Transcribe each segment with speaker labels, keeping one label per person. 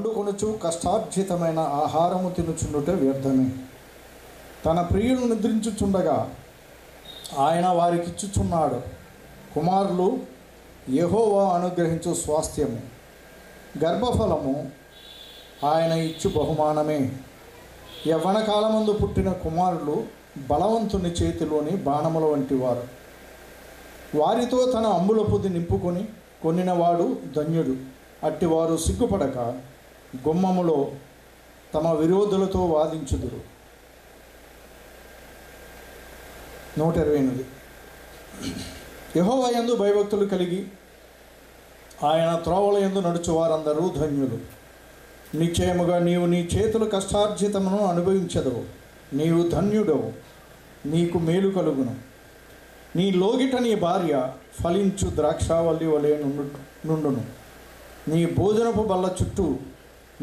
Speaker 1: పండుకొనుచు కష్టార్జితమైన ఆహారము తినుచుండుట వ్యర్థమే. తన ప్రియులు నిద్రించుచుండగా ఆయన వారికిచ్చుచున్నాడు. కుమారులు యెహోవా అనుగ్రహించు స్వాస్థ్యము, గర్భఫలము ఆయన ఇచ్చు బహుమానమే. యవ్వన కాలమందు పుట్టిన కుమారులు బలవంతుని చేతిలోని బాణముల వంటి వారు. వారితో తన అంబుల పొది నింపుకొని కొనినవాడు ధన్యుడు. అట్టివారు సిగ్గుపడక గుమ్మములో తమ విరోధులతో వాదించుదురు. 128. యెహోవా యందు భయభక్తులు కలిగి ఆయన త్రోవల యందు నడుచు వారందరూ ధన్యులు. నిశ్చయముగా నీవు నీ చేతుల కష్టార్జితమును అనుభవించదవు. నీవు ధన్యుడవు, నీకు మేలు కలుగును. నీ లోగిట నీ భార్య ఫలించు ద్రాక్షావల్లి వలె నుండును. నీ భోజనపు బల్ల చుట్టూ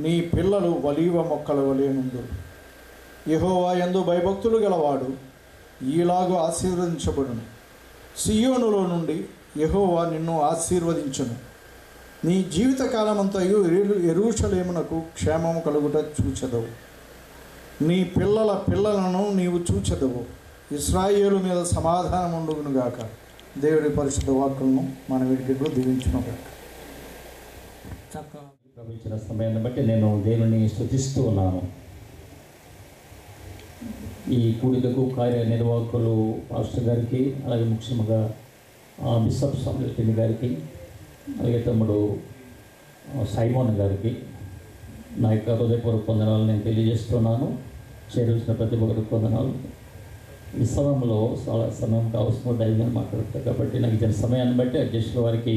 Speaker 1: నీ పిల్లలు ఒలీవ మొక్కల వలె నుండు. యెహోవా యందు భయభక్తులు గలవాడు ఈలాగు ఆశీర్వదించబడును. సియోనులో నుండి యెహోవా నిన్ను ఆశీర్వదించును. నీ జీవితకాలమంతయు యెరూషలేమునకు క్షేమము కలుగుట చూచెదవు. నీ పిల్లల పిల్లలను నీవు చూచెదవు. ఇశ్రాయేలు మీద సమాధానం ఉండునుగాక. దేవుడి పరిశుద్ధ వాక్కులను మన వీటికి దీవించునుగాక.
Speaker 2: ఇచ్చిన సమయాన్ని బట్టి నేను దేవుని స్తుతిస్తూ ఉన్నాను. ఈ కూడికకు కార్యనిర్వాహకులు పాస్టర్ గారికి, అలాగే ముఖ్యంగా బిషప్ సమృద్ధి గారికి, అలాగే తమ్ముడు సైమోన్ గారికి నా యొక్క హృదయపూర్వక వందనాలు నేను తెలియజేస్తున్నాను. చేరువచ్చిన ప్రతి ఒక్కరికి వందనాలు. ఈ సమయంలో చాలా సమయం కావాల్సిన దైవాన్ని మాట్లాడతారు కాబట్టి నాకు ఇచ్చిన సమయాన్ని బట్టి అధ్యక్షుల వారికి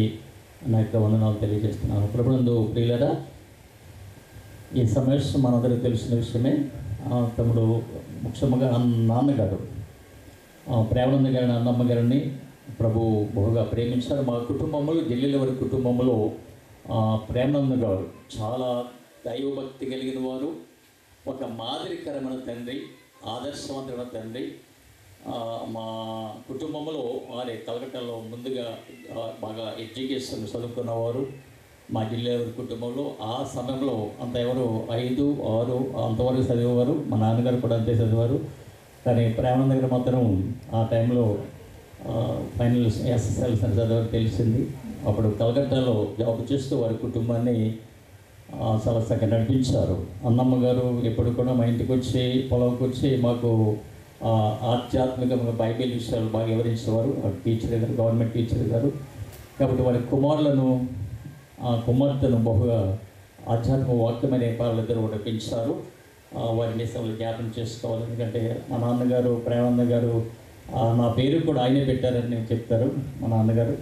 Speaker 2: నా యొక్క వందనాలు తెలియజేస్తున్నాను. ప్రభునందు ప్రియులరా, ఈ సమావేశం మనందరికీ తెలిసిన విషయమే. తమ్ముడు ముఖ్యంగా నాన్నగారు ప్రేమానంద గారిని, అన్నమ్మ గారిని ప్రభు బహుగా ప్రేమించారు. మా కుటుంబంలో, ఢిల్లీలో వారి కుటుంబంలో ప్రేమానంద గారు చాలా దైవభక్తి కలిగిన వారు, ఒక మాదిరికరమైన తండ్రి, ఆదర్శవంతమైన తండ్రి. మా కుటుంబంలో వారి కలకట్టాలో ముందుగా బాగా ఎడ్యుకేషన్ చదువుకున్నవారు మా జిల్లా కుటుంబంలో. ఆ సమయంలో అంత ఎవరు 5, 6 అంతవరకు చదివేవారు. మా నాన్నగారు కూడా అంతే చదివారు. కానీ ప్రేమానంద గారు మాత్రం ఆ టైంలో ఫైనల్ SSLC చదివారు తెలిసింది. అప్పుడు కలకట్టాలో జాబ్ చేస్తూ వారి కుటుంబాన్ని చాలా చక్కగా నడిపించారు. అన్నమ్మ గారు ఎప్పుడు కూడా మా ఇంటికి వచ్చి, పొలంకి వచ్చి మాకు ఆధ్యాత్మికంగా బైబిల్ విషయాలు బాగా వివరించేవారు. టీచర్ గారు, గవర్నమెంట్ టీచర్ గారు. కాబట్టి వారి కుమార్తెను బహుగా ఆధ్యాత్మిక వాక్యమైన వాళ్ళిద్దరూ కూడా పెంచారు. వారిని సమయంలో జ్ఞాపకం చేసుకోవాలి. ఎందుకంటే మా నాన్నగారు ప్రేమానంద గారు నా పేరు కూడా ఆయనే పెట్టారని నేను చెప్తారు. మా నాన్నగారు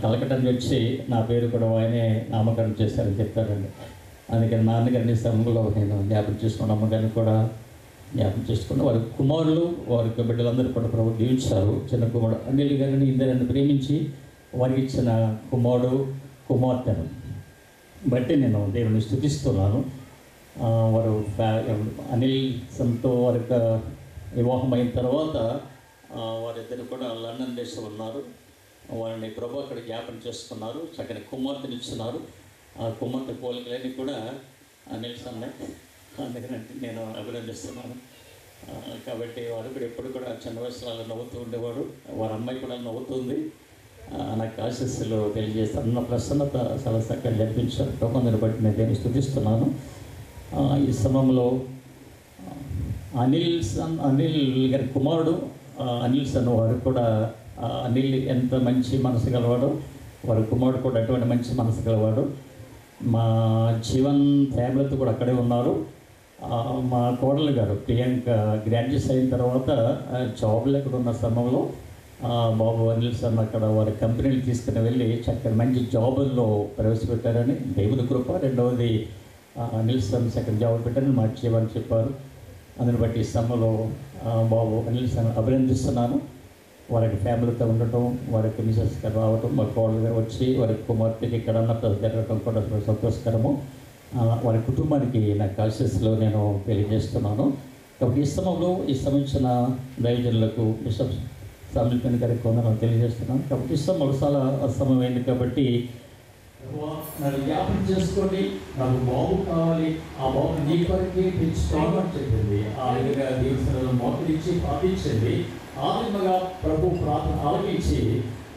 Speaker 2: కలకట్ట నుంచి వచ్చి నా పేరు కూడా ఆయనే నామకరణం చేశారని చెప్తారండి. అందుకని నాన్నగారిని సమయంలో నేను జ్ఞాపకం చేసుకున్న, అమ్మగారిని కూడా జ్ఞాపకం చేసుకున్న. వారి కుమారులు, వారి బిడ్డలందరూ కూడా ప్రభు దీవించారు. చిన్న కుమారుడు అనిల్ గారిని ఇద్దరిని ప్రేమించి వారికి ఇచ్చిన కుమార్తెను బట్టి నేను దేవుని స్తుతిస్తున్నాను. వారు అనిల్ సంతో వారి వివాహం అయిన తర్వాత వారిద్దరు కూడా లండన్ దేశం ఉన్నారు. వారిని ప్రభు అక్కడ జ్ఞాపకం చేసుకున్నారు. చక్కని కుమార్తెను ఇస్తున్నారు. ఆ కుమార్తె పోలికలన్నీ కూడా అనిల్స్ అన్నాయి. అందుకని నేను అభినందిస్తున్నాను. కాబట్టి వారు కూడా ఎప్పుడు కూడా చిన్న వయసులో నవ్వుతూ ఉండేవాడు. వారి అమ్మాయి కూడా నవ్వుతుంది. నాకు ఆశీస్సులు తెలియజేస్తాను. నా ప్రసన్నత చాలా చక్కగా జరిపించారు. కొందరిని బట్టి నేను దేన్ని స్తుతిస్తున్నాను. ఈ సమయంలో అనిల్ గారి కుమారుడు అనిల్స్ వారు కూడా, అనిల్ ఎంత మంచి మనసు గలవాడు, వారి కుమారుడు కూడా అటువంటి మంచి మనసు గలవాడు. మా జీవన్ ఫ్యామిలీతో కూడా అక్కడే ఉన్నారు. మా కోడలు గారు ప్రియాంక గ్రాడ్యుయేట్ అయిన తర్వాత జాబ్లో ఇక్కడ ఉన్న సమయంలో బాబు అనిల్స్ అక్కడ వారి కంపెనీలు తీసుకుని వెళ్ళి చక్కని మంచి జాబుల్లో ప్రవేశపెట్టారని దేవుని కృప. రెండవది అనిల్స్ సెకండ్ జాబ్ పెట్టారని మా జీవన్ చెప్పారు. అందుని బట్టి ఈ సమయంలో బాబు అనిల్స్ అభినందిస్తున్నాను. వారికి ఫ్యామిలీతో ఉండటం, వారికి మిసెస్ గారు రావటం, మా కోడలు గారు వచ్చి వారి కుమార్తెకి ఇక్కడ అన్నప్పుడు జరగటం కూడా సంతోషకరము. వారి కుటుంబానికి నాకు ఆశీస్సులు నేను తెలియజేస్తున్నాను. కాబట్టి ఈ సమయంలో ఈ సంబంధించిన దైవజనులకు బిషప్ సమృద్ధి గారికి వందనాలు తెలియజేస్తున్నాను. కాబట్టి ఈ సమయంలో చాలా సమయమైంది కాబట్టి నన్ను జ్ఞాపకం చేసుకోండి, నాకు బాబు కావాలి, ఆ బాబు నీ కొరకే పెంచుకోవాలని చెప్పింది. ఆ విధంగా దేవుని మోకరించి ప్రార్థించింది. ఆ విధంగా ప్రభు ప్రార్థన ఆలకించి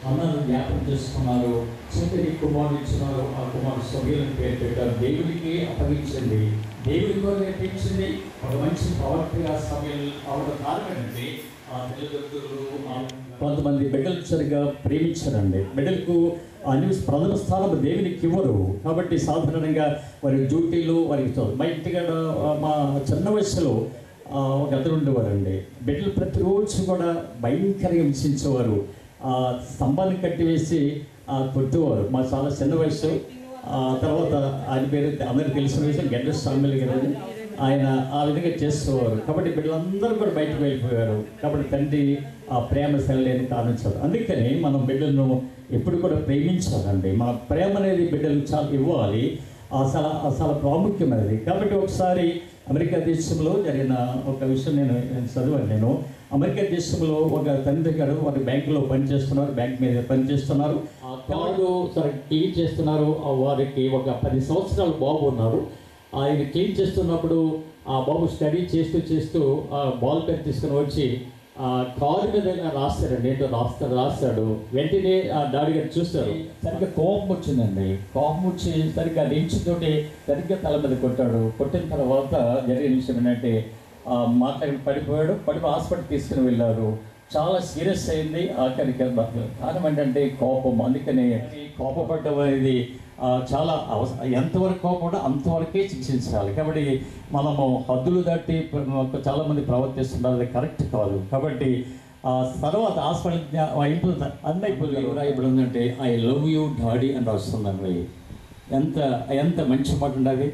Speaker 2: అన్నను జ్ఞాపకం చేసుకున్నారు. చక్కటి కుమారుడు ఇచ్చినారు. ఆ కుమారుడు సమీరని పేరు పెట్టారు. దేవుడికి అప్పగించండి, దేవుడి కొరకే పెంచింది. ఒక మంచి ప్రవర్తిగా సమయం అవడం కారణమేంటి, ఆ తల్లిదండ్రులు కొంతమంది బిడ్డలకు సరిగ్గా ప్రేమించారండి. బిడ్డలకు అన్ని ప్రథమ స్థానం దేవునికి ఇవ్వరు. కాబట్టి సాధారణంగా వారి డ్యూటీలు వారికి మా ఇంటికాడ మా చిన్న వయసులో ఒక అతను ఉండేవారండి. బిడ్డలు ప్రతిరోజు కూడా భయంకరంగా హింసించేవారు. స్తంభాన్ని కట్టివేసి కొట్టేవారు. మా చాలా చిన్న వయసు. తర్వాత ఆయన పేరు అందరికీ తెలిసిన విషయం గడ్డ స్వామి గారు. ఆయన ఆ విధంగా చేసేవారు. కాబట్టి బిడ్డలందరూ కూడా బయటకు వెళ్ళిపోయారు. కాబట్టి తండ్రి ఆ ప్రేమ సెలలేని కారణించారు. అందుకని మనం బిడ్డలను ఎప్పుడు కూడా ప్రేమించాలండి. మన ప్రేమ అనేది బిడ్డలకు చాలా ఇవ్వాలి. చాలా ప్రాముఖ్యమైనది. కాబట్టి ఒకసారి అమెరికా దేశంలో జరిగిన ఒక విషయం నేను చదివాను. అమెరికా దేశంలో ఒక తండ్రి గారు వారి బ్యాంకులో పనిచేస్తున్నారు. బ్యాంక్ మీద పనిచేస్తున్నారు. ఆ కార్డు సరే క్లీన్ చేస్తున్నారు. వారికి ఒక 10 సంవత్సరాలు బాబు ఉన్నారు. ఆయన క్లీన్ చేస్తున్నప్పుడు ఆ బాబు స్టడీ చేస్తూ ఆ బాల్ పెన్ తీసుకుని వచ్చి ఆ కారు మీద రాస్తాడండి. ఏంటో రాస్తాడు. వెంటనే ఆ డాడీ గారు చూస్తారు. సరిగ్గా కోపం వచ్చిందండి. కోపం వచ్చి సరిగ్గా రెంచుతోటి సరిగ్గా తల మీద కొట్టాడు. కొట్టిన తర్వాత జరిగిన విషయం ఏంటంటే మాట్లాడి పడిపోయాడు. హాస్పిటల్ తీసుకుని వెళ్ళారు. చాలా సీరియస్ అయింది. ఆఖరికి కారణం ఏంటంటే కోపం. అందుకని కోపపడడం అనేది చాలా ఎంతవరకు కోపం అంతవరకే శిక్షించాలి. కాబట్టి మనము హద్దులు దాటి చాలామంది ప్రవర్తిస్తున్నారు. అది కరెక్ట్ కాదు. కాబట్టి తర్వాత హాస్పిటల్ ఇంట్లో అన్నైపోయి ఎవరు ఇప్పుడు ఉందంటే ఐ లవ్ యూ డాడీ అని రాస్తుందండి. ఎంత మంచి మాట ఉండాలి.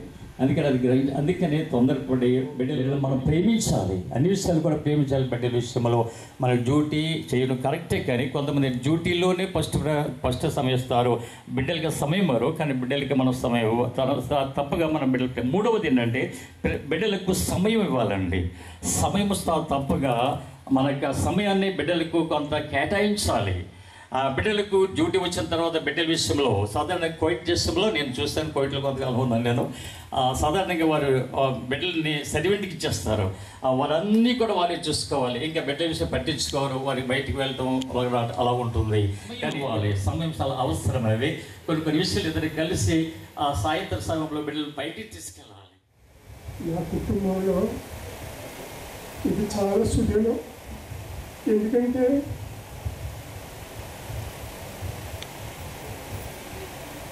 Speaker 2: అందుకనే తొందరపడి బిడ్డలు మనం ప్రేమించాలి. అన్ని విషయాలు కూడా ప్రేమించాలి. బిడ్డల విషయంలో మన డ్యూటీ చేయడం కరెక్టే. కానీ కొంతమంది డ్యూటీలోనే ఫస్ట్ సమయం ఇస్తారు, బిడ్డలకి సమయం ఇవ్వరు. కానీ బిడ్డలకి మనం సమయం తప్పగా మనం బిడ్డలకి. మూడవది ఏంటంటే బిడ్డలకు సమయం ఇవ్వాలండి. సమయం తప్పగా మనకి ఆ సమయాన్ని బిడ్డలకు కొంత కేటాయించాలి. బిడ్డలకు డ్యూటీ వచ్చిన తర్వాత బిడ్డల విషయంలో సాధారణంగా కోయిట్ దేశంలో నేను చూస్తాను. కోయిట్లో కొంతకాలం ఉన్నాను నేను. సాధారణంగా వారు బిడ్డలని సర్వెంట్కి ఇచ్చేస్తారు. వారన్నీ కూడా వారే చూసుకోవాలి. ఇంకా బిడ్డల విషయం పట్టించుకోరు. వారికి బయటికి వెళ్ళటం అలా ఉంటుంది. కానీ సమయం చాలా అవసరమైనది. కొన్ని విషయాలు ఇద్దరికి కలిసి ఆ సాయంత్రం సమయంలో బిడ్డలు బయటికి తీసుకెళ్ళాలి.
Speaker 3: నా కుటుంబంలో ఇది చాలా సుదీనం. ఎందుకంటే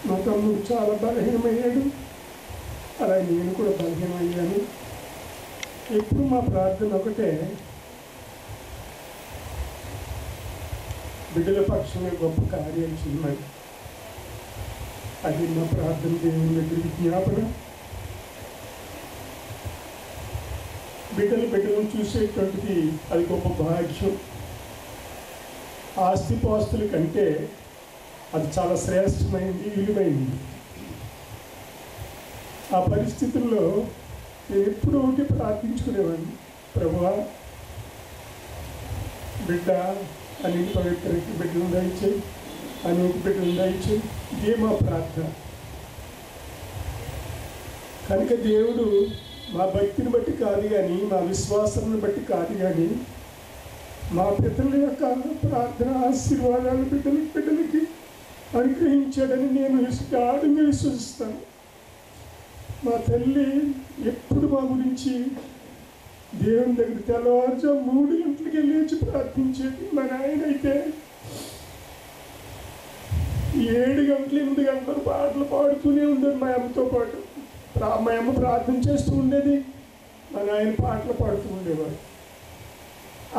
Speaker 3: మా తమ్ముడు చాలా బలహీనమయ్యాడు. అలా నేను కూడా బలహీనమయ్యాను. ఎప్పుడు మా ప్రార్థన ఒకటే, బిడ్డల పక్షంగా గొప్ప కార్యాలు చేయమని. అది మా ప్రార్థన దేవుని దగ్గర విజ్ఞాపన. బిడ్డలను చూసేటువంటిది అది గొప్ప భాగ్యం. ఆస్తిపాస్తుల కంటే అది చాలా శ్రేష్టమైంది, విలువైంది. ఆ పరిస్థితుల్లో నేను ఎప్పుడూ ఒకటి ప్రార్థించుకునేవాడిని, ప్రభువా బిడ్డ అనేక పవిత్రకి బిడ్డలు దయచేయి, అనేక బిడ్డలు దయచేయి. ఇదే మా ప్రార్థన. కనుక దేవుడు మా భక్తిని బట్టి కాదు కానీ, మా విశ్వాసాన్ని బట్టి కాదు కానీ, మా పితరుల యొక్క ప్రార్థన ఆశీర్వాదాలు బిడ్డలకి అనుగ్రహించాడని నేను గాఢంగా విశ్వసిస్తాను. మా తల్లి ఎప్పుడు మా గురించి దేవుని దగ్గర తెల్లవారుజాము 3 గంటలకి లేచి ప్రార్థించేది. మా నాయన అయితే 7 గంటలు 8 గంటలకు పాటలు పాడుతూనే ఉండేది మా అమ్మతో పాటు. మా అమ్మ ప్రార్థన చేస్తూ ఉండేది, మా నాయన పాటలు పాడుతూ ఉండేవాడు.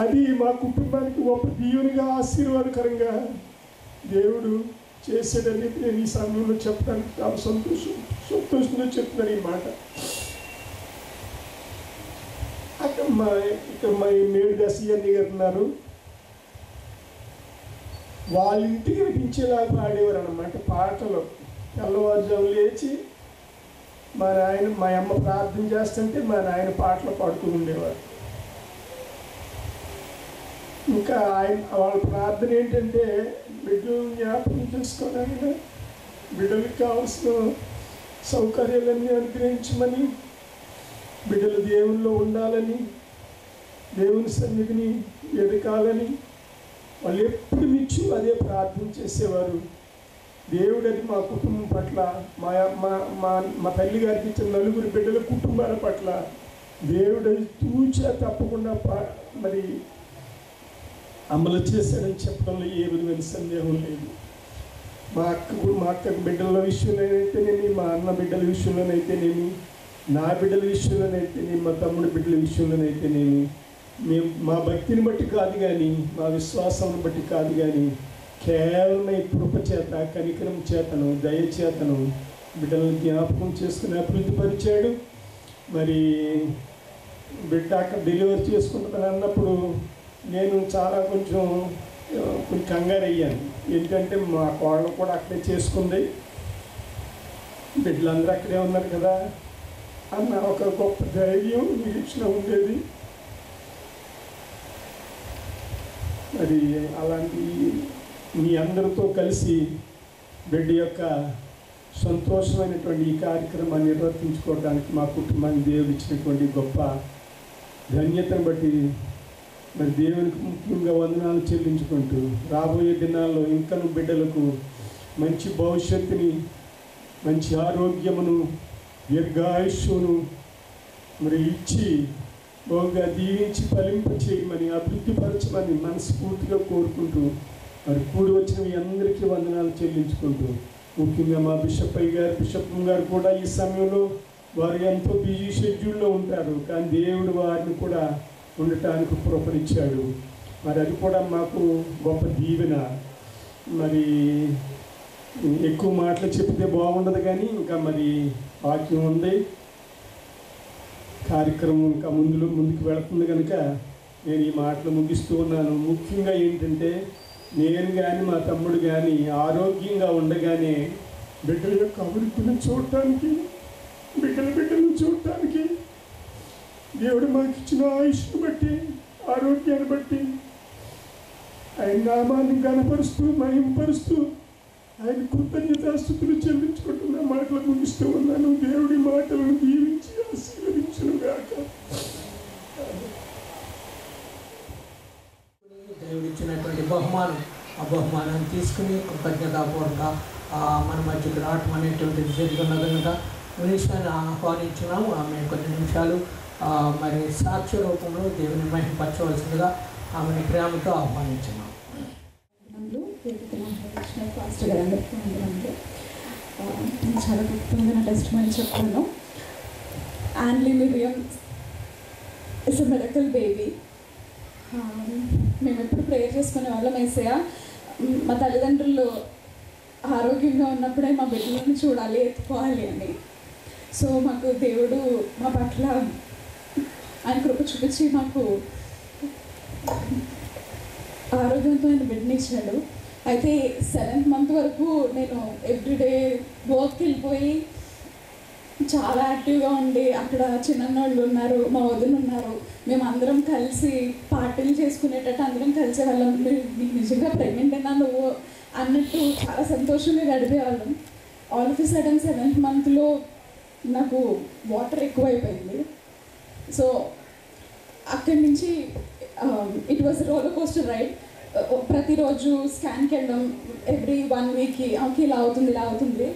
Speaker 3: అది మా కుటుంబానికి గొప్ప దీవునిగా ఆశీర్వాదకరంగా దేవుడు చేసాడని నేను ఈ సమయంలో చెప్పడానికి చాలా సంతోషంగా చెప్తున్నాను ఈ మాట. అక్కడ మా మేడు దశయ్యన్ని గారు ఉన్నారు. వాళ్ళ ఇంటికి వినిపించేలాగా పాడేవారు అన్నమాట పాటలు. తెల్లవారుజాము లేచి మా అమ్మ ప్రార్థన చేస్తుంటే మా నాయన పాటలు పాడుతూ ఉండేవారు. ఇంకా వాళ్ళ ప్రార్థన ఏంటంటే, బిడ్డలు జ్ఞాపకం చేసుకోవాలని బిడ్డలకు కావాల్సిన సౌకర్యాలన్నీ అనుగ్రహించమని, బిడ్డలు దేవుల్లో ఉండాలని, దేవుని సన్నిధిని ఎదగాలని వాళ్ళు ఎప్పుడు నిచ్చు అదే ప్రార్థన చేసేవారు. దేవుడని మా కుటుంబం పట్ల, మా మా మా మా తల్లి గారికి ఇచ్చిన 4 బిడ్డల కుటుంబాల పట్ల దేవుడని తూచా తప్పకుండా మరి అమలు చేశాడని చెప్పడంలో ఏ విధమైన సందేహం లేదు. మా అక్క బిడ్డల విషయంలోనైతేనేమి, మా అన్న బిడ్డల విషయంలోనైతేనేమి, నా బిడ్డల విషయంలోనైతేనేమి, మా తమ్ముడి బిడ్డల విషయంలోనైతేనేమి, మేము మా భక్తిని బట్టి కాదు కానీ, మా విశ్వాసం బట్టి కాదు కానీ, కేవలం ఈ కృప చేత, కనికరం చేతను, దయ చేతను బిడ్డలను జ్ఞాపకం చేసుకుని అభివృద్ధిపరిచాడు. మరి బిడ్డ అక్కడ డెలివరీ చేసుకుంటాను అన్నప్పుడు నేను చాలా కొంచెం కంగారు అయ్యాను. ఎందుకంటే మా కోడలు కూడా అక్కడే చేసుకుంది, బిడ్డలందరూ అక్కడే ఉన్నారు కదా అన్న ఒక గొప్ప ధైర్యం, నిరీక్షణ ఉండేది. మరి అలాంటి మీ అందరితో కలిసి బిడ్డ యొక్క సంతోషమైనటువంటి ఈ కార్యక్రమాన్ని నిర్వర్తించుకోవడానికి మా కుటుంబాన్ని దేవుడు ఇచ్చినటువంటి గొప్ప ధన్యతను బట్టి మరి దేవునికి ముఖ్యంగా వందనాలు చెల్లించుకుంటూ, రాబోయే దినాల్లో ఇంకను బిడ్డలకు మంచి భవిష్యత్తుని, మంచి ఆరోగ్యమును, దీర్ఘాయుష్యును మరి ఇచ్చి బాగా దీవించి ఫలింప చేయమని, అభివృద్ధిపరచమని మనస్ఫూర్తిగా కోరుకుంటూ మరి కూడి వచ్చిన మీ అందరికీ వందనాలు చెల్లించుకుంటూ, ముఖ్యంగా మా బిషప్ గారు కూడా ఈ సమయంలో వారు ఎంతో బిజీ షెడ్యూల్లో ఉంటారు, కానీ దేవుడు వారిని కూడా ఉండటానికి కృపనిచ్చాడు. మరి అది కూడా మాకు గొప్ప దీవెన. మరి ఎక్కువ మాటలు చెప్తే బాగుండదు కానీ ఇంకా మరి వాక్యం ఉంది, కార్యక్రమం ఇంకా ముందుకు వెళుతుంది కనుక నేను ఈ మాటలు ముగిస్తూ ఉన్నాను. ముఖ్యంగా ఏంటంటే నేను కానీ మా తమ్ముడు కానీ ఆరోగ్యంగా ఉండగానే బిడ్డల యొక్క అభివృద్ధిని చూడటానికి, బిడ్డలను చూడటానికి దేవుడు మాకు ఇచ్చిన ఆయుష్ను బట్టి, ఆరోగ్యాన్ని బట్టి ఆయన నామాన్ని గణపరుస్తూ, మహింపరుస్తూ ఆయన కృతజ్ఞతాస్తుతులు చెల్లించుకుంటున్న మాటలు ముగిస్తూ ఉన్నాను. దేవుడి మాటలను దీవించి ఆశీర్వదించును గాక.
Speaker 4: దేవుడిచ్చినటువంటి బహుమానం, ఆ బహుమానాన్ని తీసుకుని కృతజ్ఞతాపూర్వక మన మధ్యకు రావటం అనేటువంటిది జరుగుతున్నది కనుక విషయాన్ని ఆహ్వానించున్నాము. ఆమె కొన్ని నిమిషాలు మరి సాక్ష్య రూపంలో దేవుని మహిమపరచవలసిందిగా ఆమెను ప్రేమతో ఆహ్వానించున్నాము.
Speaker 5: చాలా క్లుప్తంగా నా టెస్ట్ మని చెప్తాను. యాన్లీ మిరియం ఇట్స్ ఎ మిరకల్ బేబీ. మేము ఎప్పుడు ప్రేయర్ చేసుకునే వాళ్ళం, యేసయ్య మా తల్లిదండ్రులు ఆరోగ్యంగా ఉన్నప్పుడే మా బిడ్డలను చూడాలి, ఎత్తుకోవాలి అని. సో మాకు దేవుడు మా పట్ల ఆయన కృప చూపించి మాకు ఆరోగ్యవంతమైన బిడ్డనిచ్చాడు. అయితే 7th month వరకు నేను ఎవ్రీడే వర్క్కి వెళ్ళిపోయి చాలా యాక్టివ్గా ఉండి, అక్కడ చిన్నోళ్ళు ఉన్నారు, మా వదిన ఉన్నారు, మేము అందరం కలిసి పార్టీలు చేసుకునేటట్టు అందరం కలిసే వాళ్ళం. నీకు నిజంగా ప్రెగ్నెంట్ అయినా నువ్వు అన్నట్టు చాలా సంతోషంగా గడిపేవాళ్ళం. All of a sudden 7th monthలో నాకు వాటర్ ఎక్కువైపోయింది. సో అక్కడి నుంచి it was roller coaster ride. ప్రతిరోజు స్కాన్కి వెళ్ళడం, ఎవ్రీ 1 weekకి ఓకే ఇలా అవుతుంది.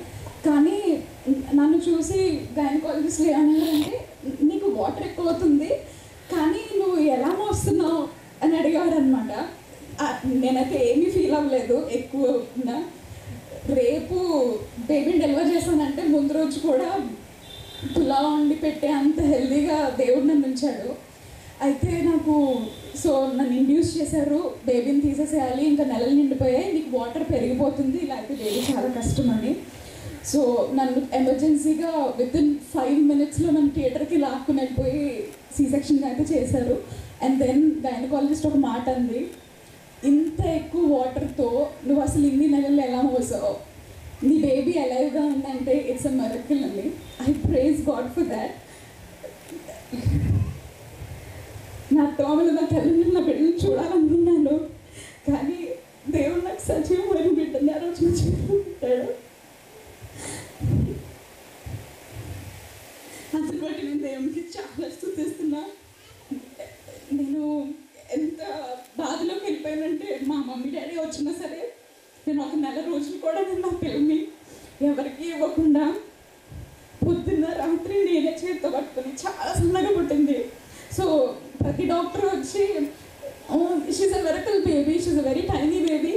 Speaker 5: కానీ నన్ను చూసి గైనకాలజిస్ట్లు ఏమన్నారంటే, నీకు వాటర్ ఎక్కువ అవుతుంది కానీ నువ్వు ఎలా మోస్తున్నావు అని అడిగారు అనమాట. నేనైతే ఏమీ ఫీల్ అవ్వలేదు ఎక్కువ. రేపు బేబీని డెలివర్ చేశానంటే ముందు రోజు కూడా పులా వండి పెట్టే అంత హెల్దీగా దేవుడు నన్ను ఉంచాడు. అయితే నాకు నన్ను ఇండ్యూస్ చేశారు, బేబీని తీసేసేయాలి, ఇంకా నెలలు నిండిపోయాయి, నీకు వాటర్ పెరిగిపోతుంది, ఇలా అయితే బేబీ చాలా కష్టమని. సో నన్ను ఎమర్జెన్సీగా వితిన్ 5 minutesలో నన్ను థియేటర్కి లాక్కుని వెళ్ళిపోయి C-section అయితే చేశారు. అండ్ దెన్ గైనకాలజిస్ట్ ఒక మాట అంది, ఇంత ఎక్కువ వాటర్తో నువ్వు అసలు ఇన్ని నెలలు ఎలా మోసావు, నీ బేబీ ఎలైవ్గా ఉందంటే ఇట్స్ అ మిరకిల్ అండి. I praise God for that. నా తోమలు నా తల్లిని నా బిడ్డను చూడాలనుకున్నాను, కానీ దేవుడు నాకు సజీవమైన బిడ్డని ఆ రోజు పెట్టాడు. దేవునికి చాలా స్తుతిస్తున్నా. నేను ఎంత బాధలోకి వెళ్ళిపోయానంటే మా మమ్మీ డాడీ వచ్చినా సరే నేను ఒక నెల రోజులు కూడా నేను నా పిల్లల్ని ఎవరికి ఇవ్వకుండా పొద్దున్న రాత్రి నేనే చేతితో పట్టుకుని చాలా సన్నగా పుట్టింది. సో ప్రతి డాక్టర్ వచ్చి she's a miracle baby, she's a very tiny baby,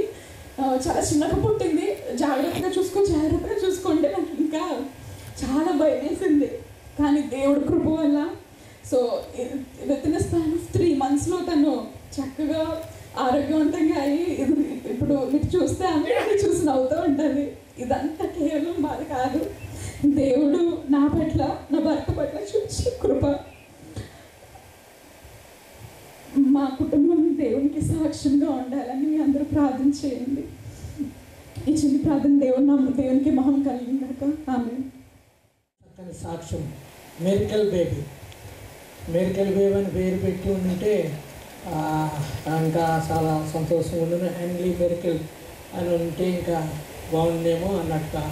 Speaker 5: చాలా చిన్నగా పుట్టింది, జాగ్రత్తగా చూసుకోండి. నాకు ఇంకా చాలా భయం వేసింది. కానీ దేవుడు కృప వల్ల so with in span of 3 months తను చక్కగా ఆరోగ్యవంతంగా అయ్యి ఇప్పుడు మీకు చూస్తే ఆమె చూసి నవ్వుతూ ఉంటుంది. ఇదంతా కేవలం బాధ కాదు, దేవుడు నా పట్ల నా భర్త పట్ల చూసి కృప. మా కుటుంబం దేవునికి సాక్ష్యంగా ఉండాలని మీ అందరూ ప్రార్థన చేయండి. ఈ చిన్న ప్రార్థన దేవునికి మహం కలిగిందాక ఆమేన్.
Speaker 4: చక్కని సాక్ష్యం. మిరకల్ బేబీ అని పేరు పెట్టి ఉంటే ఇంకా చాలా సంతోషంగా ఉండను. హెన్లీ మిరకల్ అని ఉంటే ఇంకా బాగుండేమో అన్నట్టుగా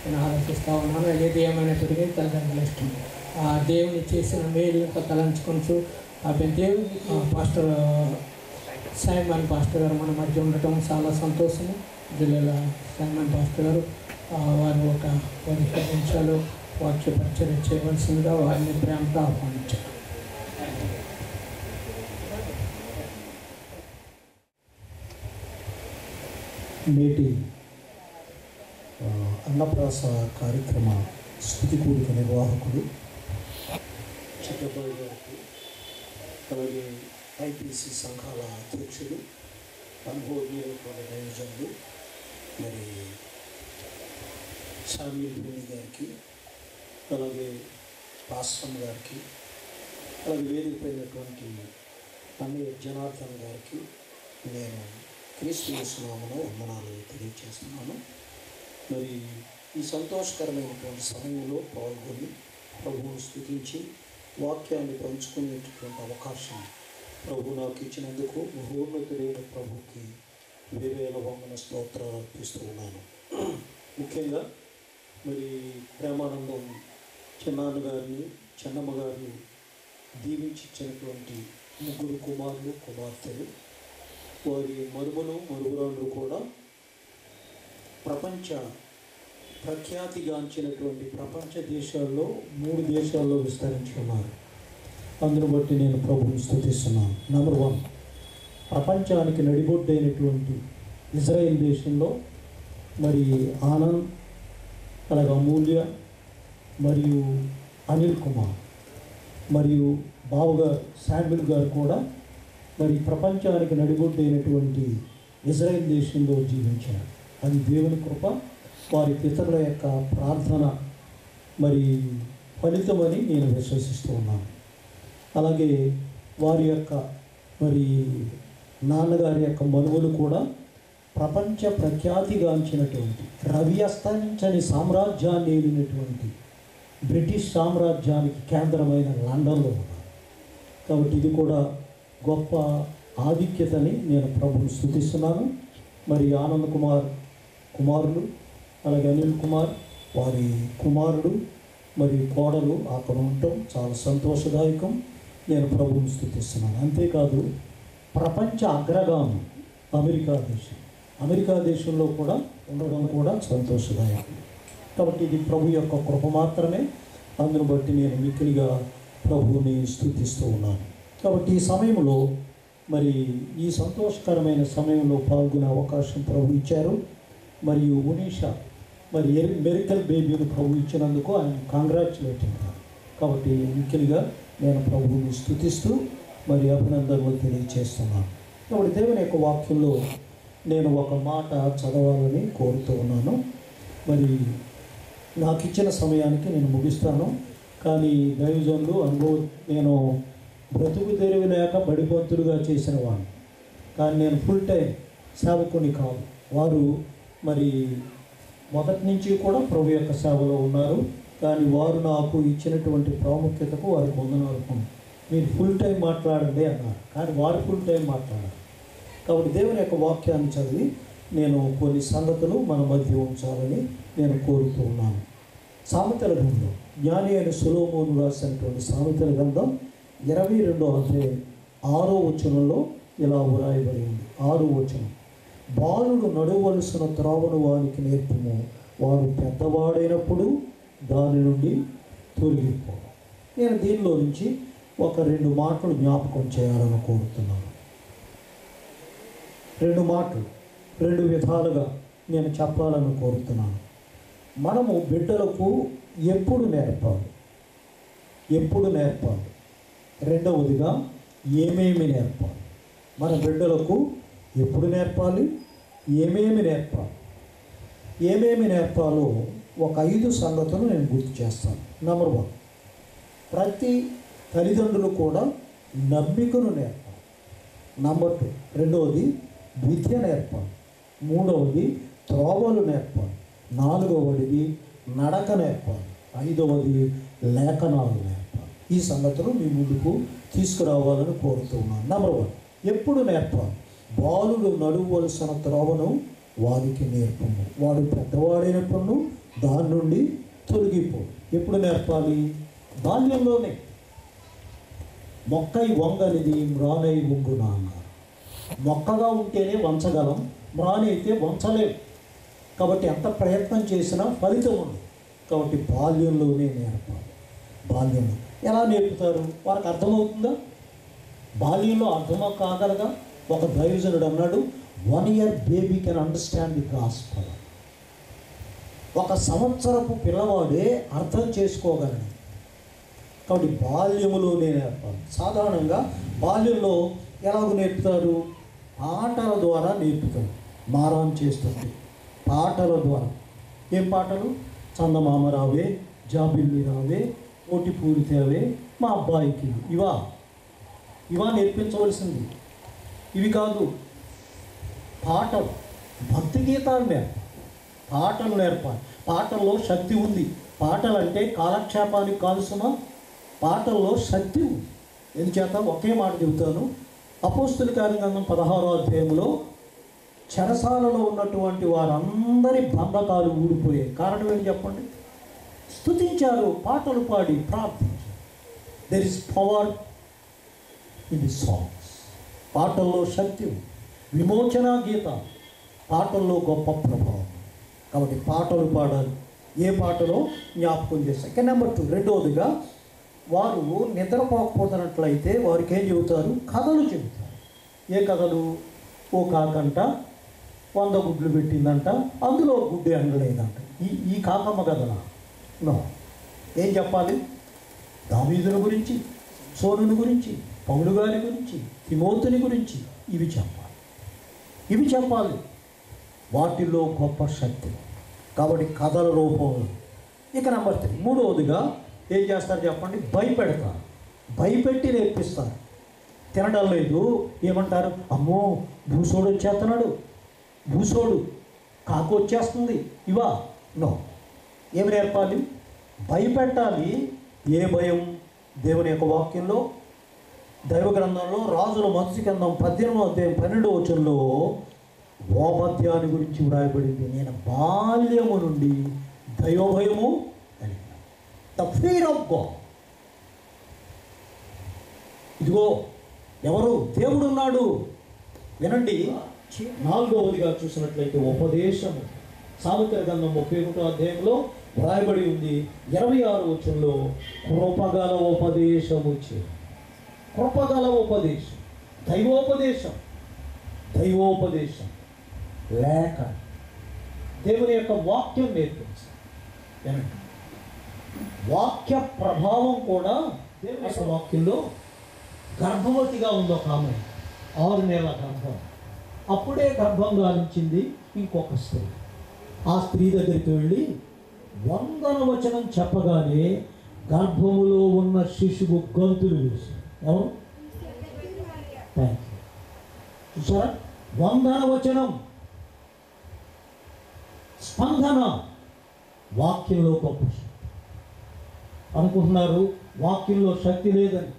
Speaker 4: నేను ఆలోచిస్తూ ఉన్నాను. ఏది ఏమైనప్పటికీ తల్లిదండ్రులు ఇష్టం. దేవుని చేసిన మేలుతో తలంచుకొంచు దేవుని పాస్టర్ సైమన్ పాస్టర్ గారు మన మధ్య ఉండటం చాలా సంతోషము. జిల్లాల సైమన్ పాస్టర్ గారు వారు ఒక 15 నిమిషాలు వాక్య పరిచయం చేయవలసిందిగా వారిని ప్రేమతో ఆహ్వానించారు.
Speaker 6: నేటి అన్నప్రాస కార్యక్రమ స్తుతి కూడిక నిర్వాహకుడు చిట్టబాయి గారికి, అలాగే ఐపీసీ సంఘాల అధ్యక్షులు, అనుభవజ్ఞులైనటువంటి దైవజనులు మరి శామ్యూల్ భూమి గారికి, అలాగే పాస్టమ్ గారికి, అలాగే వేదికైనటువంటి అన్నయ్య జనార్దన్ గారికి నేను క్రీస్తు యేసు నామములో వందనాలు తెలియజేస్తున్నాను. మరి ఈ సంతోషకరమైనటువంటి సమయంలో పాల్గొని ప్రభువును స్తుతించి వాక్యాన్ని పంచుకునేటటువంటి అవకాశం ప్రభు నాకు ఇచ్చినందుకు మహోన్నతుడైన ప్రభుకి వేవేల వందన స్తోత్రాలు అర్పిస్తూ ఉన్నాను. ముఖ్యంగా మరి ప్రేమానందం చిన్నాన్న గారిని, చెన్నమ్మ గారిని దీవించినటువంటి 3 కుమారులు కుమార్తెలు, వారి మరుమరాళ్ళు కూడా ప్రపంచ ప్రఖ్యాతిగాంచినటువంటి ప్రపంచ దేశాల్లో 3 దేశాల్లో విస్తరించి ఉన్నారు. అందును బట్టి నేను ప్రభువుని స్తుతిస్తున్నాను. నెంబర్ 1, ప్రపంచానికి నడిబొడ్డైనటువంటి ఇజ్రాయెల్ దేశంలో మరి ఆనంద్, అలాగే అమూల్య మరియు అనిల్ కుమార్ మరియు బావగారు శామ్యూల్ గారు కూడా మరి ప్రపంచానికి నడిబొడ్డైనటువంటి ఇజ్రాయెల్ దేశంలో జీవించారు. అది దేవుని కృప, వారి పితరుల యొక్క ప్రార్థన మరి ఫలితమని నేను విశ్వసిస్తూ ఉన్నాను. అలాగే వారి యొక్క మరి నాన్నగారి యొక్క మనువులు కూడా ప్రపంచ ప్రఖ్యాతిగాంచినటువంటి రవి అస్తమించని సామ్రాజ్యాన్ని ఏలినటువంటి బ్రిటిష్ సామ్రాజ్యానికి కేంద్రమైన లండన్లో ఉన్నారు. కాబట్టి ఇది కూడా గొప్ప ఆధిక్యతని నేను ప్రభువుని స్తుతిస్తున్నాను. మరి ఆనంద్ కుమార్ కుమారులు, అలాగే అనిల్ కుమార్ వారి కుమారుడు మరి కోడలు అక్కడ ఉండటం చాలా సంతోషదాయకం. నేను ప్రభువుని స్తుతిస్తున్నాను. అంతేకాదు ప్రపంచ అగ్రగామి అమెరికా దేశంలో కూడా ఉండడం కూడా సంతోషదాయకం. కాబట్టి ఇది ప్రభు యొక్క కృప మాత్రమే. అందును బట్టి నేను మిక్కిలిగా ప్రభువుని స్తుతిస్తూ ఉన్నాను. కాబట్టి ఈ సమయంలో మరి ఈ సంతోషకరమైన సమయంలో పాల్గొనే అవకాశం ప్రభు ఇచ్చారు. మరియు ఉనీషా మరి మిరకల్ బేబీని ప్రభు ఇచ్చినందుకు ఆయన కాంగ్రాచులేటింగ్. కాబట్టి మిక్కిలిగా నేను ప్రభువుని స్తుతిస్తూ మరి అభినందనలు తెలియజేస్తున్నాను. కాబట్టి దేవుని యొక్క వాక్యంలో నేను ఒక మాట చదవాలని కోరుతూ ఉన్నాను. మరి నాకు ఇచ్చిన సమయానికి నేను ముగిస్తాను. కానీ దైవజనులు నేను బ్రతుకు తెరువు లేక బడిపంతులుగా చేసిన వాడిని, కానీ నేను ఫుల్ టైం సేవకుని కాదు. వారు మరి మొదటి నుంచి కూడా ప్రభు యొక్క సేవలో ఉన్నారు. కానీ వారు నాకు ఇచ్చినటువంటి ప్రాముఖ్యతకు వారికి వందనాలు. మీరు ఫుల్ టైం మాట్లాడండి అన్నారు, కానీ వారు ఫుల్ టైం మాట్లాడారు. కాబట్టి దేవుని యొక్క వాక్యాన్ని చదివి నేను కొన్ని సంగతులు మన మధ్య ఉంచాలని నేను కోరుతూ ఉన్నాను. సామెతల గ్రంథం జ్ఞాని అయిన సొలొమోను రాసినటువంటి సామెతల గ్రంథం 22వ అధ్యాయం 6వ వచనంలో ఇలా వ్రాయబడి ఉంది. 6వ వచనం, బాలుడు నడవలసిన త్రోవను వానికి నేర్పుము, వాడు పెద్దవాడైనప్పుడు దాని నుండి తొలగిపో. నేను దీనిలో నుంచి ఒక 2 మాటలు జ్ఞాపకం చేయాలని కోరుతున్నాను. 2 మాటలు 2 విధాలుగా నేను చెప్పాలని కోరుతున్నాను. మనము బిడ్డలకు ఎప్పుడు నేర్పాలి? రెండవదిగా ఏమేమి నేర్పాలి? మన బిడ్డలకు ఎప్పుడు నేర్పాలి? ఏమేమి నేర్పాలో ఒక 5 సంగతులు నేను గుర్తు చేస్తాను. నెంబర్ 1, ప్రతి తల్లిదండ్రులు కూడా నమ్మికను నేర్పాలి. నెంబర్ 2, రెండవది విద్య నేర్పాలి. మూడవది త్రోవలు నేర్పాలి. నాలుగవది నడక నేర్పాలి. 5వది లేఖనాలు నేర్పాలి. ఈ సంగతులు మీ ముందుకు తీసుకురావాలని కోరుతున్నాను. నెంబర్ 1, ఎప్పుడు నేర్పాలి? బాలుడు నడువలసిన త్రోవను వారికి నేర్పము, వాడు పెద్దవాడైనప్పుడు దాని నుండి తొలగిపో. ఎప్పుడు నేర్పాలి? బాల్యంలోనే. మొక్కై వంగనిది మ్రానై వంగునా అన్నారు. మొక్కగా ఉంటేనే వంచగలం, మ్రాని అయితే వంచలేం. కాబట్టి ఎంత ప్రయత్నం చేసినా ఫలితం ఉంది. కాబట్టి బాల్యంలోనే నేర్పాలి. బాల్యంలో ఎలా నేర్పుతారు? వారికి అర్థమవుతుందా? బాల్యంలో అర్థమో కాగలగా? ఒక దైవజనుడు అన్నాడు, 1 year baby can understand the gospel. 1 సంవత్సరపు పిల్లవాడే అర్థం చేసుకోగలడు. కాబట్టి బాల్యములోనే నేర్పాలి. సాధారణంగా బాల్యంలో ఎలాగ నేర్పుతారు? పాటల ద్వారా నేర్పుతారు. మారం చేస్తుంది పాటల ద్వారా. ఏం పాటలు? చందమామ రావే, జాబిల్లి రావే, కోటి పూలు తేవే, మా అబ్బాయికి. ఇవా నేర్పించవలసింది. ఇవి కాదు, పాటలు, భక్తి గీతాలు పాటలు నేర్పాలి. పాటల్లో శక్తి ఉంది. పాటలు అంటే కాలక్షేపానికి కాదు సుమా, పాటల్లో శక్తి ఉంది. ఎందుచేత ఒకే మాట చెబుతాను. అపోస్తుల కార్యగ్రంథం 16వ అధ్యాయంలో చెరసాలలో ఉన్నటువంటి వారందరి బంధకాలు ఊడిపోయాయి. కారణం ఏం చెప్పండి? స్తుతించారు, పాటలు పాడి ప్రార్థించారు. There is power in the songs. పాటల్లో శక్తి ఉంది. విమోచన గీత, పాటల్లో గొప్ప ప్రభావం. కాబట్టి పాటలు పాడాలి. ఏ పాటలో జ్ఞాపకం చేస్తాం. ఇక నెంబర్ 2, రెండవదిగా వారు నిద్రపోకపోతున్నట్లయితే వారికి ఏం చెబుతారు? కథలు చెబుతారు. ఏ కథలు? ఓ కాకంట 100 గుడ్లు పెట్టిందంట, అందులో గుడ్డు ఎండలేదంట. ఈ కాకమ్మ కథలా? నో. ఏం చెప్పాలి? దావీదుని గురించి, సోనుని గురించి, పౌలు గారి గురించి, తిమోతిని గురించి ఇవి చెప్పాలి. వాటిల్లో గొప్ప శక్తి. కాబట్టి కథల రూపంలో. ఇక నెంబర్ 3, మూడవదిగా ఏం చేస్తారు చెప్పండి? భయపెడతారు. భయపెట్టి నేర్పిస్తారు. తినడం లేదు ఏమంటారు? అమ్మో భూసోడు వచ్చేస్తున్నాడు, భూసోడు, కాకు వచ్చేస్తుంది. నో. ఏమి నేర్పాలి? భయపెట్టాలి. ఏ భయం? దేవుని యొక్క వాక్యంలో, దైవ గ్రంథంలో, రాజుల మొదటి గ్రంథం 18వ అధ్యాయం 12వ వచనంలో ఓబద్యాన్ని గురించి వ్రాయబడింది. నేను బాల్యము నుండి దైవభయము కలిగిన, ద ఫియర్ ఆఫ్ గాడ్. ఇదిగో ఎవరు? దేవుడు ఉన్నాడు. వినండి. 4వదిగా చూసినట్లయితే ఉపదేశము. సామెతల గ్రంథం 31వ అధ్యాయంలో వ్రాయబడి ఉంది 26వ వచనంలో, కృపగల ఉపదేశము చే. కృపగల ఉపదేశం, దైవోపదేశం లేక దేవుని యొక్క వాక్యం నేర్పించాలి. వినండి. వాక్య ప్రభావం కూడా దేవుని యొక్క వాక్యంలో. గర్భవతిగా ఉంది ఒక ఆమె, 6 నెలల గర్భం. అప్పుడే గర్భం గాలించింది ఇంకొక స్త్రీ. ఆ స్త్రీ దగ్గరికి వెళ్ళి వందన వచనం చెప్పగానే గర్భములో ఉన్న శిశువు గంతులు వేసింది. ఎవరు? చూసారా? వందన వచనం, స్పందన. వాక్యంలో గొప్ప శక్తి. అనుకుంటున్నారు వాక్యంలో శక్తి లేదని.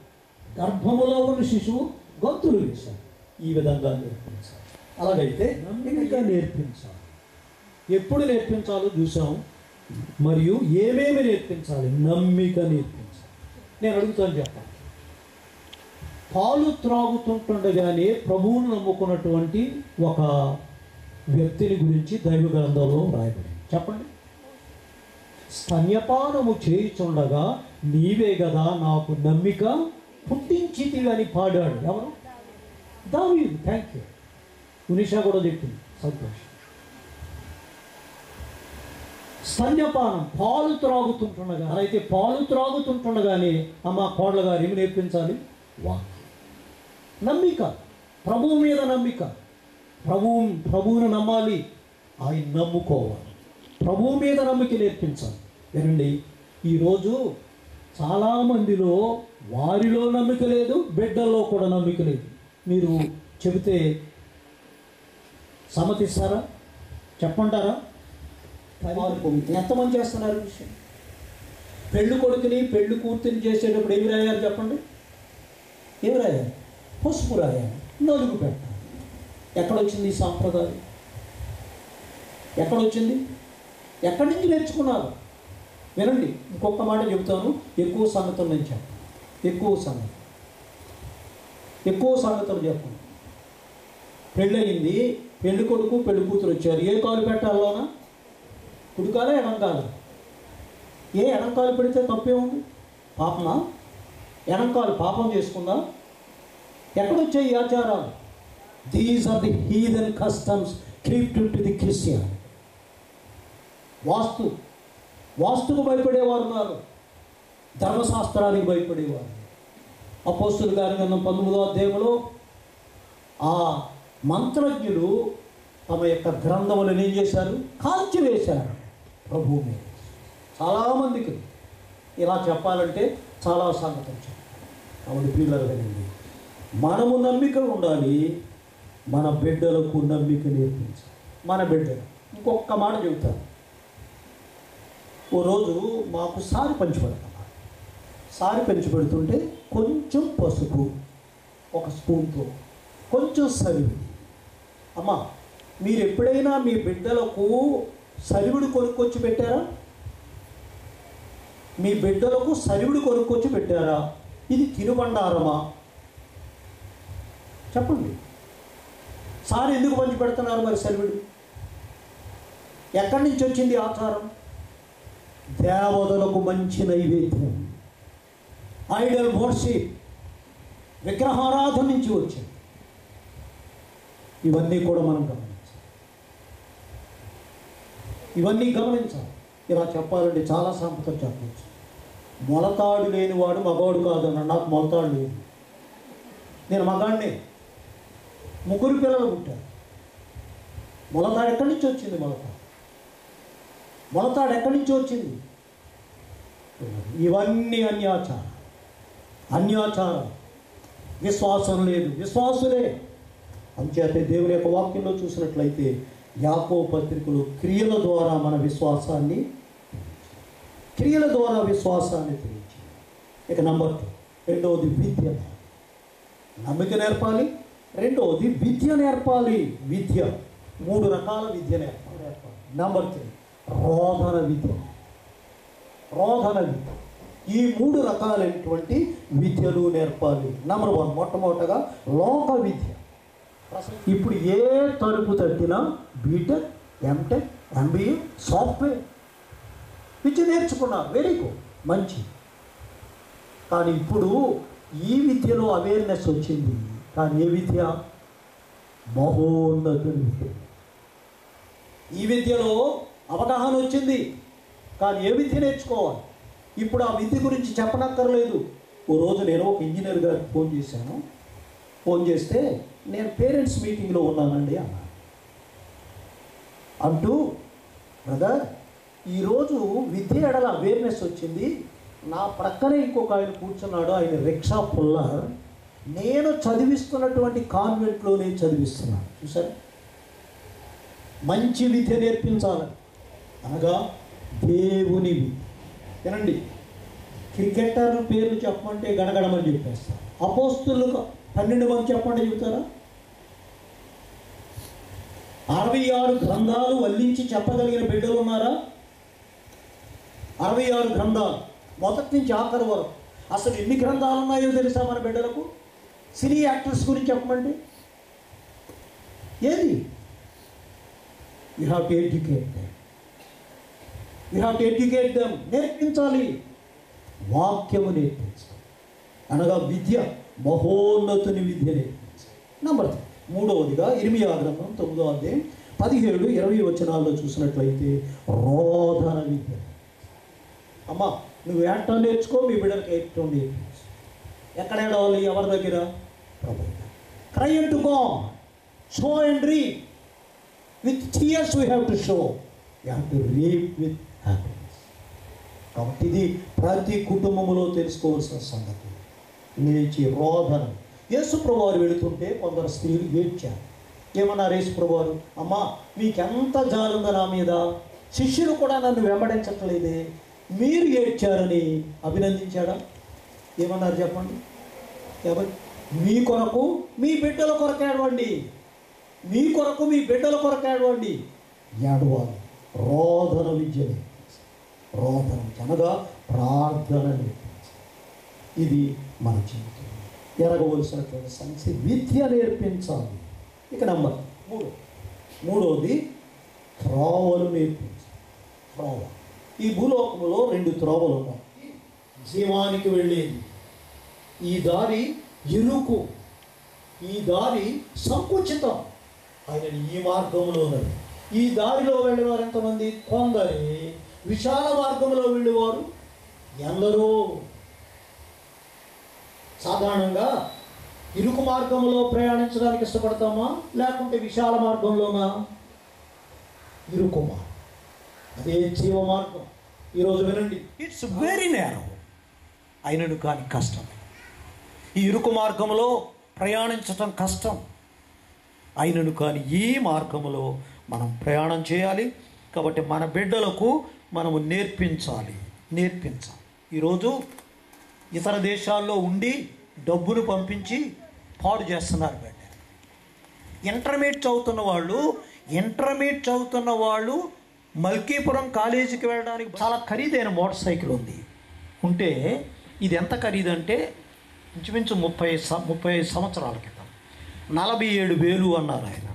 Speaker 6: గర్భములో ఉన్న శిశువు గొంతులు వేశారు. ఈ విధంగా నేర్పించాలి. అలాగైతే ఇంకా నేర్పించాలి. ఎప్పుడు నేర్పించాలో చూసాం. మరియు ఏమేమి నేర్పించాలి? నమ్మిక నేర్పించాలి. నేను అడుగుతాను చెప్పండి, పాలు త్రాగుతుండగానే ప్రభువును నమ్ముకున్నటువంటి ఒక వ్యక్తిని గురించి దైవ గ్రంథంలో రాయబడింది. చెప్పండి. స్తన్యపానము చేయుచుండగా నీవే కదా నాకు నమ్మిక పుట్టించితివి అని పాడాడు. ఎవరు? దావీదు. Thank you. ఉనిషా కూడా చెప్పింది. సంతోషం. స్తన్యపానం, పాలు త్రాగుతుంటుండగా, అయితే పాలు త్రాగుతుంటుండగానే అమ్మ కోడల గారు ఏమి నేర్పించాలి? వాక్యం. నమ్మిక, ప్రభువు మీద నమ్మిక. ప్రభువును నమ్మాలి, ఆయన నమ్ముకోవాలి. ప్రభువు మీద నమ్మిక నేర్పించాలి. వినండి, ఈరోజు చాలామందిలో వారిలో నమ్మిక లేదు, బిడ్డల్లో కూడా నమ్మిక లేదు. మీరు చెబితే సమ్మతిస్తారా? చెప్పంటారా? ఎంతమంది చేస్తున్నారు విషయం? పెళ్ళి కొడుకుని పెళ్ళి కూతురిని చేసేటప్పుడు ఏమి రాయాలి చెప్పండి? ఏమి రాయాలి? పసుపు రాయాలి, నలుగు పెట్టాలి. ఎక్కడొచ్చింది ఈ సాంప్రదాయం? ఎక్కడొచ్చింది? ఎక్కడి నుంచి నేర్చుకున్నారు? వినండి, ఇంకొక మాట చెబుతాను. ఎక్కువ సంగతులు నేను చెప్పను. ఎక్కువ సంగతులు చెప్పను. పెళ్ళయింది, పెళ్లి కొడుకు పెళ్లి కూతురు వచ్చారు. ఏ కాలు పెట్టాలోనా? కుడికాల ఎడంకాల? ఎడంకాలు పెడితే తప్పే ఉంది? పాపమా? ఎడంకాలు పాపం చేసుకుందా? ఎక్కడొచ్చాయి ఈ ఆచారాలు? These are the heathen customs crept to the Christian. వాస్తుకు భయపడేవారు ఉన్నారు, ధర్మశాస్త్రానికి భయపడేవారు. అపోస్తుల కార్యగ్రంథం 19వ అధ్యాయంలో ఆ మంత్రజ్ఞులు తమ యొక్క గ్రంథములను ఏం చేశారు? కాల్చివేశారు ప్రభువు మీద. చాలామందికి ఇలా చెప్పాలంటే చాలా సంగతులు చెప్పాలి. కాబట్టి పిల్లలు వినండి, మనము నమ్మిక ఉండాలి, మన బిడ్డలకు నమ్మిక నేర్పించాలి. మన బిడ్డలు ఇంకొక మాట చెబుతాను. ఓ రోజు మాకు సారి పంచిపెడుతున్నారు. సారి పంచిపెడుతుంటే కొంచెం పసుపు, ఒక స్పూన్తో కొంచెం సరివిడి. అమ్మ, మీరు ఎప్పుడైనా మీ బిడ్డలకు సరివిడి కొనుక్కొచ్చి పెట్టారా? మీ బిడ్డలకు సరివిడి కొనుక్కొచ్చి పెట్టారా? ఇది తినుబండారమా? చెప్పండి. సారి ఎందుకు పంచి పెడుతున్నారు మరి సరివిడి? ఎక్కడి నుంచి వచ్చింది ఆచారం? దేవతలకు మంచి నైవేద్యం, ఐడల్ వర్షిప్, విగ్రహారాధన నుంచి వచ్చింది. ఇవన్నీ కూడా మనం గమనించాలి. ఇలా చెప్పాలంటే చాలా సంపదలు చెప్పవచ్చు. మొలతాడు లేనివాడు మగవాడు కాదన్న. నాకు మొలతాడు లేదు, నేను మగాడిని. 3 పిల్లలు పుట్టారు. మొలతాడు ఎక్కడి నుంచి వచ్చింది? మొలతాడు ఎక్కడి నుంచి వచ్చింది? ఇవన్నీ అన్యాచారం. విశ్వాసం లేదు, విశ్వాసులే. అంచేత దేవుని యొక్క వాక్యంలో చూసినట్లయితే యాకోబు పత్రికలో క్రియల ద్వారా విశ్వాసాన్ని తెలియజేయాలి. ఇక నంబర్ 2, రెండవది విద్య. నమ్మిక నేర్పాలి, రెండవది విద్య నేర్పాలి. 3 రకాల విద్య నేర్పాలి. నంబర్ 3, రోధన విద్య. ఈ 3 రకాలైనటువంటి విద్యలు నేర్పాలి. నంబర్ 1, మొట్టమొదటగా లోక విద్య. ఇప్పుడు ఏ తలుపు తట్టినా బీటెక్, ఎంటెక్, ఎంబీఏ, సాఫ్ట్వేర్ విద్య నేర్చుకున్నారు. వెరీ గుడ్, మంచి. కానీ ఇప్పుడు ఈ విద్యలో అవేర్నెస్ వచ్చింది. కానీ ఏ విద్య? మహోన్నతుని విద్య. ఈ విద్యలో అవగాహన వచ్చింది, కానీ ఏ విద్య నేర్చుకోవాలి? ఇప్పుడు ఆ విద్య గురించి చెప్పనక్కర్లేదు. ఓ రోజు నేను ఒక ఇంజనీర్ గారికి ఫోన్ చేశాను. ఫోన్ చేస్తే నేను పేరెంట్స్ మీటింగ్లో ఉన్నానండి అన్నాను. అంటూ, బ్రదర్, ఈరోజు విద్య ఎడల అవేర్నెస్ వచ్చింది. నా ప్రక్కనే ఇంకొక ఆయన కూర్చున్నాడు, ఆయన రిక్షా పుల్లర్. నేను చదివిస్తున్నటువంటి కాన్వెంట్లోనే చదివిస్తున్నాను. చూసారు, మంచి విద్య నేర్పించాలని, అనగా దేవుని విద్య. వినండి, క్రికెటర్ల పేర్లు చెప్పమంటే గడగడమని చెప్పేస్తారు. అపోస్తులకు 12 మంది చెప్పండి, చెబుతారా? 66 గ్రంథాలు వల్లించి చెప్పగలిగిన బిడ్డలు ఉన్నారా? 66 గ్రంథాలు, మొదటి నుంచి ఆఖరి వరకు. అసలు ఎన్ని గ్రంథాలు ఉన్నాయో తెలుసా మన బిడ్డలకు? సినీ యాక్టర్స్ గురించి చెప్పమండి, ఏది? You have to educate them, you have to educate them. నేర్పించాలి, వాక్యము నేర్పించాలి. అనగా విద్య, మహోన్నతుని విద్య నేర్పించాలి. నంబర్ 3వదిగా ఇర్మియా గ్రంథం 9వ అధ్యాయం 17, 20 వచనాల్లో చూసినట్లయితే రోదన విద్య. అమ్మా, నువ్వు ఏటం నేర్చుకో, మీ బిడ్డలకి ఏటం నేర్పించు. ఎక్కడ ఏడవాలి? ఎవరి దగ్గర? ప్రభు. Cry unto God, sow and reap. With tears we have to sow, you have to reap with happiness. కాబట్టి ఇది ప్రతి కుటుంబంలో తెలుసుకోవాల్సిన సంగతి. లేచి రోదన. యేసుప్రభు వారు వెళుతుంటే కొందరు స్త్రీలు ఏడ్చారు. ఏమన్నారు యేసుప్రభు వారు? అమ్మా, మీకెంత జాలుందా నా మీద, శిష్యులు కూడా నన్ను వెంబడించట్లేదే, మీరు ఏడ్చారని అభినందించాడా? ఏమన్నారు చెప్పండి? ఎవరు? మీ కొరకు మీ బిడ్డల కొరకు ఏడవండి, మీ కొరకు మీ బిడ్డల కొరకు ఏడవండి. ఏడవాలి. రోదన విద్య నేర్పించాలి. రోదన అనగా ప్రార్థన నేర్పించాలి. ఇది మన జీవితం ఎరగవలసినటువంటి సంగతి. విద్య నేర్పించాలి. ఇక నంబర్ 3, మూడవది త్రోవలు నేర్పించాలి. త్రోవ. ఈ భూలోకంలో 2 త్రోవలు ఉన్నాయి. జీవానికి వెళ్ళేది ఈ దారి ఇరుకు, ఈ దారి సంకుచితం. ఆయన ఈ మార్గంలో ఉన్నది. ఈ దారిలో వెళ్ళేవారు ఎంతమంది? కొందరి. విశాల మార్గంలో వెళ్ళేవారు ఎందరో. సాధారణంగా ఇరుకు మార్గంలో ప్రయాణించడానికి ఇష్టపడతామా, లేకుంటే విశాల మార్గంలోనా? ఇరుకు మార్గం, అదే జీవ మార్గం. ఈరోజు వినండి, ఇట్స్ వెరీ నేరో, అయినను కానీ కష్టం. ఈ ఇరుకు మార్గంలో ప్రయాణించటం కష్టం, అయినను కానీ ఈ మార్గంలో మనం ప్రయాణం చేయాలి. కాబట్టి మన బిడ్డలకు మనము నేర్పించాలి. ఈరోజు ఇతర దేశాల్లో ఉండి డబ్బును పంపించి పాడు చేస్తున్నారు బిడ్డ. ఇంటర్మీడియట్ చదువుతున్న వాళ్ళు మల్కీపురం కాలేజీకి వెళ్ళడానికి చాలా ఖరీదైన మోటార్ సైకిల్ ఉంటే ఇది ఎంత ఖరీదంటే ఇంచుమించు 35 సంవత్సరాల క్రితం 47,000 అన్నారు ఆయన.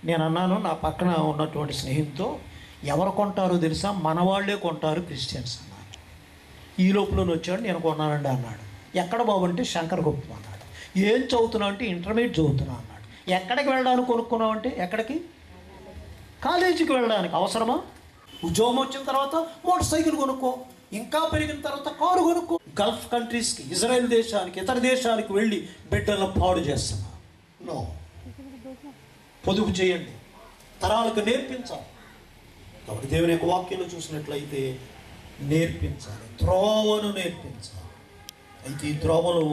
Speaker 6: నేను అన్నాను నా పక్కన ఉన్నటువంటి స్నేహితుతో, ఎవరు కొంటారో తెలుసా? మన వాళ్ళే కొంటారు, క్రిస్టియన్స్ అన్నారు. ఈ లోపల వచ్చాడు, నేను కొన్నానండి అన్నాడు. ఎక్కడ బాబు అంటే శంకర్ గుప్తం అన్నాడు. ఏం చదువుతున్నావు అంటే ఇంటర్మీడియట్ చదువుతున్నా అన్నాడు. ఎక్కడికి వెళ్ళడానికి కొనుక్కున్నావు అంటే ఎక్కడికి? కాలేజీకి వెళ్ళడానికి. అవసరమా? ఉద్యోగం వచ్చిన తర్వాత మోటార్ సైకిల్ కొనుక్కో, ఇంకా పెరిగిన తర్వాత కారు కొనుక్కో. గల్ఫ్ కంట్రీస్కి, ఇజ్రాయెల్ దేశానికి, ఇతర దేశానికి వెళ్ళి బిడ్డలను పాడు చేస్తున్నా. నో, పొదుపు చేయండి, తరాలకు నేర్పించాలి. కాబట్టి దేవుని యొక్క వాక్యంలో చూసినట్లయితే నేర్పించాలి, త్రోవను నేర్పించాలి. అయితే ఈ త్రోవలో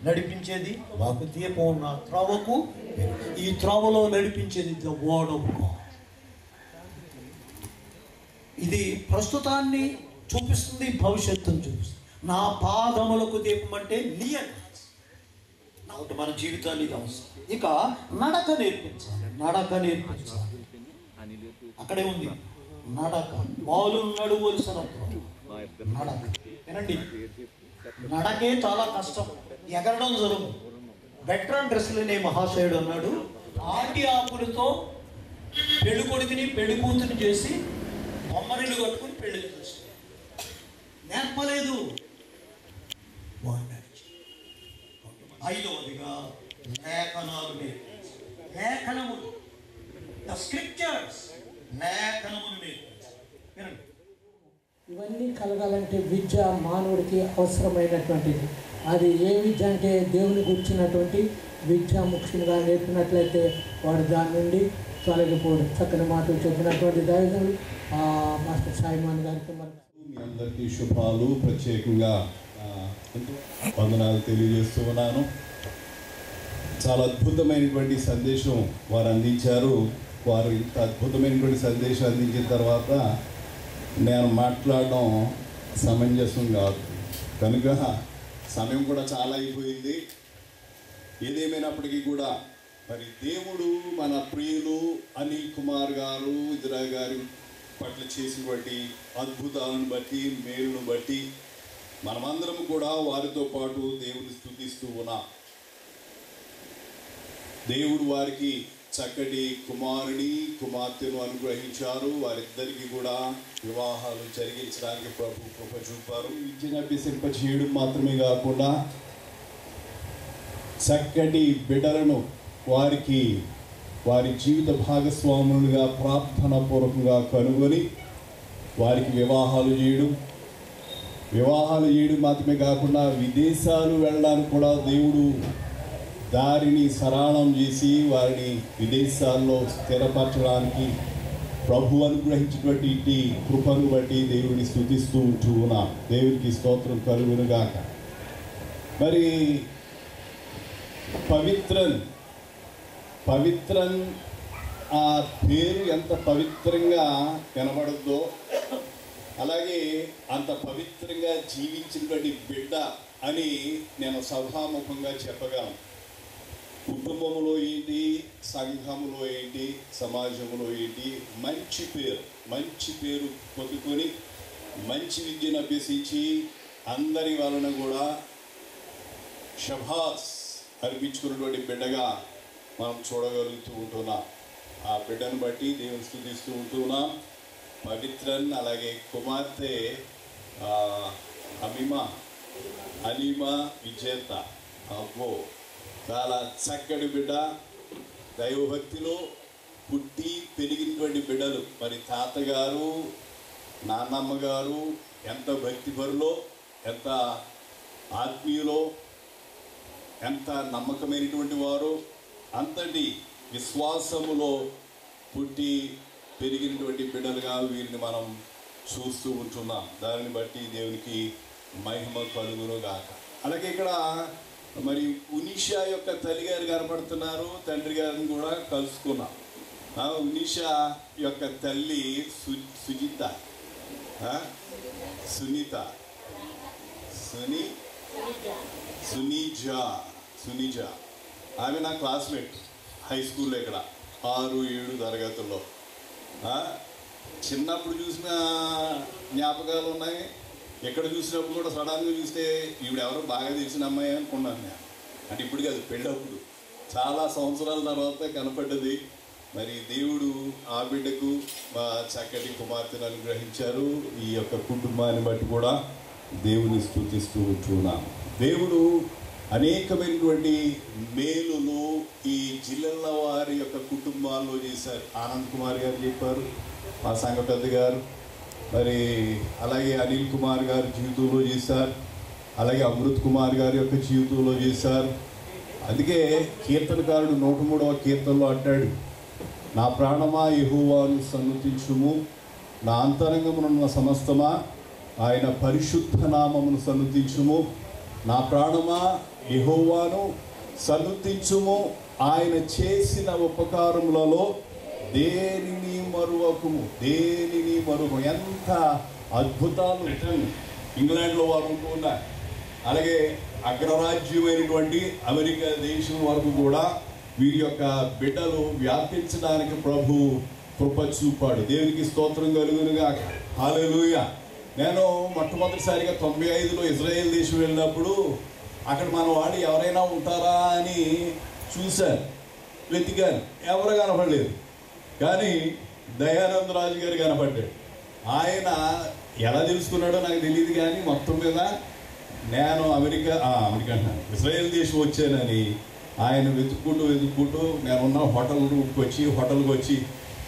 Speaker 6: నడిపించేది వాకు దీపం ఉన్న త్రోవకు, ఈ త్రోవలో నడిపించేది ద వర్డ్ ఆఫ్ గాడ్. ఇది ప్రస్తుతాన్ని చూపిస్తుంది, భవిష్యత్తును చూపిస్తుంది. నా పాదములకు దీపం అంటే నియతి. కాబట్టి మన జీవితాన్ని ఇది అవసరం. ఇక నడక నేర్పించాలి. అక్కడే ఉంది నడక. బాలు నడువలసిన నడక. వినండి, నడకే చాలా కష్టం, ఎగరడం జరుగు. బెట్రన్ డ్రెస్లనే మహాశయుడు అన్నాడు, ఆటి ఆకులతో పెళ్లి కొడుకుని పెళ్లి కూతుని చేసి బొమ్మరిలు కట్టుకుని పెళ్లి చేసి నేర్పలేదు. 5వదిగా లేఖనాలు నేర్పించాలి. లేఖనములు, ద స్క్రిప్చర్స్, లేఖనములు నేర్పించాలి. వినండి,
Speaker 4: ఇవన్నీ కలగాలంటే విద్య మానవుడికి అవసరమైనటువంటిది. అది ఏ విద్య అంటే దేవుని గుర్చినటువంటి విద్య ముఖ్యంగా నేర్పినట్లయితే వాడు దాని నుండి తొలగిపోడు. చక్కని మాటలు చెప్పినటువంటి దైవజనులు మాస్టర్ సాయిమాన్ గారికి
Speaker 7: మీ అందరికీ శుభాలు, ప్రత్యేకంగా వందనాలు తెలియజేస్తూ ఉన్నాను. చాలా అద్భుతమైనటువంటి సందేశం వారు అందించారు. వారు ఇంత అద్భుతమైనటువంటి సందేశం అందించిన తర్వాత నేను మాట్లాడడం సమంజసం కాదు, కనుక సమయం కూడా చాలా అయిపోయింది. ఏదేమైనప్పటికీ కూడా మరి దేవుడు మన ప్రియులు అనిల్ కుమార్ గారు, ఇదిరా గారు పట్ల చేసినటువంటి అద్భుతాలను బట్టి, మేలును బట్టి మనమందరం కూడా వారితో పాటు దేవుని స్తుతిస్తూ ఉన్నాం. దేవుడు వారికి చక్కటి కుమారుని, కుమార్తెను అనుగ్రహించారు. వారిద్దరికీ కూడా వివాహాలు జరిగించడానికి ప్రభు కృప చూపారు. విద్యను అభ్యసింపచేయడం మాత్రమే కాకుండా చక్కటి బిడ్డలను వారికి వారి జీవిత భాగస్వాములుగా ప్రార్థనా పూర్వకంగా కనుగొని వారికి వివాహాలు చేయడం మాత్రమే కాకుండా విదేశాలు వెళ్ళడానికి కూడా దేవుడు దారిని సరళం చేసి వారిని విదేశాల్లో స్థిరపరచడానికి ప్రభు అనుగ్రహించినటువంటి ఇట్టి కృపను బట్టి దేవుడిని స్తుతిస్తూ ఉంటూ ఉన్నాం. దేవునికి స్తోత్రం కలుగునుగాక. మరి పవిత్రన్ ఆ పేరు ఎంత పవిత్రంగా కనబడుద్దో అలాగే అంత పవిత్రంగా జీవించినటువంటి బిడ్డ అని నేను సభాముఖంగా చెప్పగలను. కుటుంబంలో ఏంటి, సంఘంలో ఏంటి, సమాజంలో ఏంటి, మంచి పేరు పొందుకొని మంచి విద్యను అభ్యసించి అందరి వలన కూడా షబాస్ అర్పించుకున్నటువంటి బిడ్డగా మనం చూడగలుగుతూ ఉంటున్నాం. ఆ బిడ్డను బట్టి దేవుని స్తుతిస్తూ ఉంటున్నాం. పవిత్రన్ అలాగే కుమార్తె అలీమా విజేత. అబ్బో, చాలా చక్కటి బిడ్డ, దైవభక్తిలో పుట్టి పెరిగినటువంటి బిడ్డలు. మరి తాతగారు, నాన్నమ్మ గారు ఎంత భక్తిపరులో, ఎంత ఆత్మీయులో, ఎంత నమ్మకమైనటువంటి వారు, అంతటి విశ్వాసములో పుట్టి పెరిగినటువంటి బిడ్డలుగా వీరిని మనం చూస్తూ ఉంటున్నాం. దానిని బట్టి దేవునికి మహిమ కలుగునుగాక. అలాగే ఇక్కడ మరి ఉనీషా యొక్క తల్లి గారు కనపడుతున్నారు, తండ్రి గారిని కూడా కలుసుకున్నాం. ఉనీషా యొక్క తల్లి సునీజా. ఆమె నా క్లాస్మేట్ హై స్కూల్లో, ఇక్కడ 6-7 తరగతుల్లో. చిన్నప్పుడు చూసిన జ్ఞాపకాలు ఉన్నాయి. ఎక్కడ చూసినప్పుడు కూడా సడన్గా చూస్తే ఈవిడెవరో బాగా తెలిసిన అమ్మాయి అనుకున్నాను నేను. అంటే ఇప్పుడు కాదు, పెళ్ళప్పుడు చాలా సంవత్సరాల తర్వాత కనపడ్డది. మరి దేవుడు ఆ బిడ్డకు చక్కటి కుమార్తెను అనుగ్రహించారు. ఈ యొక్క కుటుంబాన్ని బట్టి కూడా దేవుని స్తుతిస్తూ ఉంటున్నాం. దేవుడు అనేకమైనటువంటి మేలును ఈ జిల్లాల వారి యొక్క కుటుంబాల్లో చేశారు. ఆనంద్ కుమార్ గారు చెప్పారు, మా సంఘ పెద్ద గారు. మరి అలాగే అనిల్ కుమార్ గారి జీవితంలో చేశారు. అలాగే అమృత్ కుమార్ గారి యొక్క జీవితంలో చేశారు. అందుకే కీర్తనకారుడు 103వ కీర్తనలో అంటాడు, నా ప్రాణమా యెహోవాను సన్నుతించుము, నా అంతరంగమునున్న సమస్తమా ఆయన పరిశుద్ధ నామమును సన్నుతించుము. నా ప్రాణమా యెహోవాను సన్నుతించుము, ఆయన చేసిన ఉపకారములలో దేనిని మరువకుము. ఎంత అద్భుతాలు ఇంగ్లాండ్లో వారు ఉంటూ ఉన్నారు. అలాగే అగ్రరాజ్యమైనటువంటి అమెరికా దేశం వరకు కూడా వీరి యొక్క బిడ్డలు వ్యాపించడానికి ప్రభు కృప చూపాడు. దేవునికి స్తోత్రం కలుగునుగాక. హల్లెలూయా. నేను మొట్టమొదటిసారిగా 95లో ఇజ్రాయెల్ దేశం వెళ్ళినప్పుడు అక్కడ మన వాళ్ళు ఎవరైనా ఉంటారా అని చూశాను, వెతికాను. ఎవరు కనపడలేదు. కానీ దయానంద రాజు గారు కనపడ్డాడు. ఆయన ఎలా తెలుసుకున్నాడో నాకు తెలియదు, కానీ మొత్తం మీద నేను అమెరికా ఇజ్రాయెల్ దేశం వచ్చానని ఆయన వెతుక్కుంటూ నేనున్న హోటల్కి వచ్చి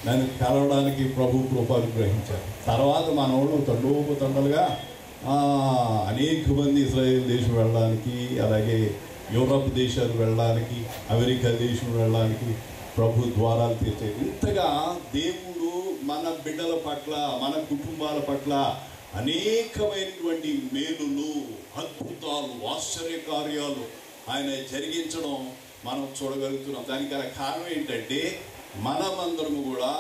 Speaker 7: నన్ను కలవడానికి ప్రభు కృప అనుగ్రహించారు. తర్వాత మన వాళ్ళు తండోపతండలుగా అనేక మంది ఇజ్రాయెల్ దేశం వెళ్ళడానికి, అలాగే యూరప్ దేశాలు వెళ్ళడానికి, అమెరికా దేశం వెళ్ళడానికి ప్రభు ద్వారాలు తెచ్చాయి. ఇంతగా దేవుడు మన బిడ్డల పట్ల, మన కుటుంబాల పట్ల అనేకమైనటువంటి మేలులు, అద్భుతాలు, ఆశ్చర్యకార్యాలు ఆయన జరిగించడం మనం చూడగలుగుతున్నాం. దానికి గల కారణం ఏంటంటే మనమందరము కూడా,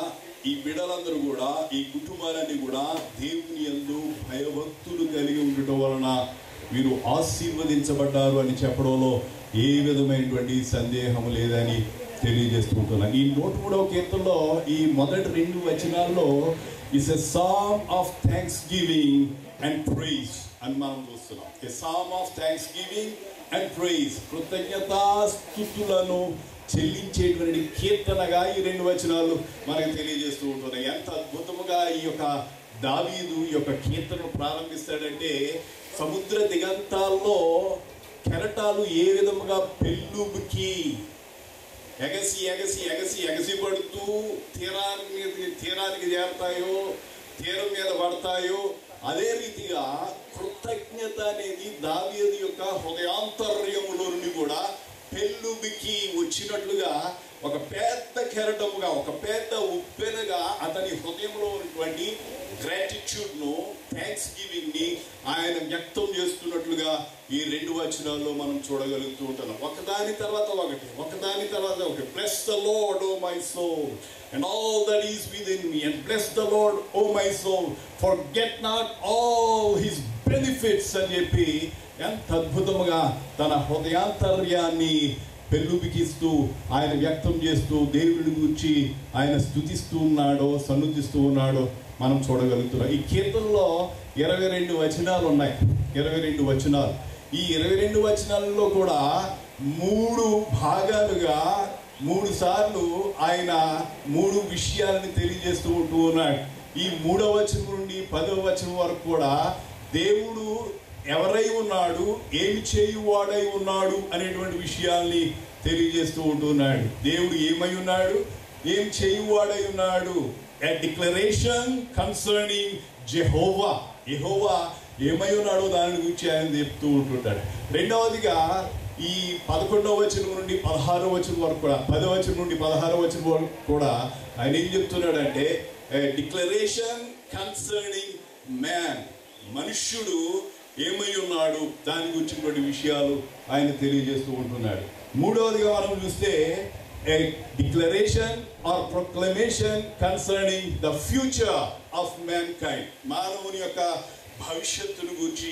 Speaker 7: ఈ బిడ్డలందరూ కూడా, ఈ కుటుంబాలన్నీ కూడా దేవుని యందు భయభక్తులు కలిగి ఉండటం వలన వీరు ఆశీర్వదించబడ్డారు అని చెప్పడంలో ఏ విధమైనటువంటి సందేహం లేదని తెలియజేస్తూ ఉంటున్నాను. ఈ 103వ కీర్తనలో ఈ మొదటి 2 వచనాల్లో is a song of thanksgiving and praise అని మనం చూస్తున్నాం. A song of thanksgiving and praise, కృతజ్ఞతాస్తుతులను చెల్లించేటువంటి కీర్తనగా ఈ 2 వచనాలు మనకు తెలియజేస్తూ ఉంటున్నాయి. ఎంత అద్భుతముగా ఈ యొక్క దావీదు ఈ యొక్క కీర్తనను ప్రారంభిస్తాడంటే, సముద్ర దిగంతాల్లో కెరటాలు ఏ విధముగా పెళ్ళుబుకి ఎగసి ఎగసి ఎగసి ఎగసి పడుతూ తీరానికి చేరతాయో, తీరం మీద పడతాయో, అదే రీతిగా కృతజ్ఞత అనేది దావీదు యొక్క హృదయాంతర్యములో నుండి కూడా పెళ్ళుబికి వచ్చినట్లుగా ఒక పెద్ద కెరటముగా, ఒక పెద్ద ఉప్పెనగా అతని హృదయంలో ఉన్నటువంటి గ్రాటిట్యూడ్ను, థ్యాంక్స్ గివింగ్ని ఆయన వ్యక్తం చేస్తున్నట్లుగా ఈ 2 వచనాల్లో మనం చూడగలుగుతూ ఉంటున్నాం. ఒకదాని తర్వాత ఒకటి. Bless the Lord O my soul and all that is within me, and bless the Lord O my soul, forget not all his benefits అని చెప్పి ఎంత అద్భుతముగా తన హృదయాంతర్యాన్ని పెళ్ళుబికిస్తూ ఆయన వ్యక్తం చేస్తూ దేవుని గురించి ఆయన స్తుతిస్తూ ఉన్నాడో, సన్నుతిస్తూ ఉన్నాడో మనం చూడగలుగుతున్నాం. ఈ కీర్తనలో 22 వచనాలు ఉన్నాయి. 22 వచనాలు. ఈ 22 వచనాలలో కూడా 3 భాగాలుగా 3 సార్లు ఆయన 3 విషయాలను తెలియజేస్తూ ఉంటూ ఉన్నాడు. ఈ 3వ వచనం నుండి 10వ వచనం వరకు కూడా దేవుడు ఎవరై ఉన్నాడు, ఏమి చేయువాడై ఉన్నాడు అనేటువంటి విషయాల్ని తెలియజేస్తూ ఉంటున్నాడు. దేవుడు ఏమై ఉన్నాడు, ఏం చేయువాడై ఉన్నాడు. A declaration concerning Jehovah. యెహోవా ఏమై ఉన్నాడో దాని గురించి ఆయన చెప్తూ ఉంటుంటాడు. రెండవదిగా ఈ 11వ వచనం నుండి 16వ వచనం వరకు కూడా, 10వ వచనం నుండి 16వ వచనం వరకు కూడా ఆయన ఏం చెప్తున్నాడంటే, డిక్లరేషన్ కన్సర్నింగ్ మ్యాన్, మనుష్యుడు ఏమై ఉన్నాడు దాని గురించినటువంటి విషయాలు ఆయన తెలియజేస్తూ ఉంటున్నాడు. మూడవదిగా మనం చూస్తే a declaration or proclamation concerning the future of mankind, మానవుని యొక్క భవిష్యత్తును గురించి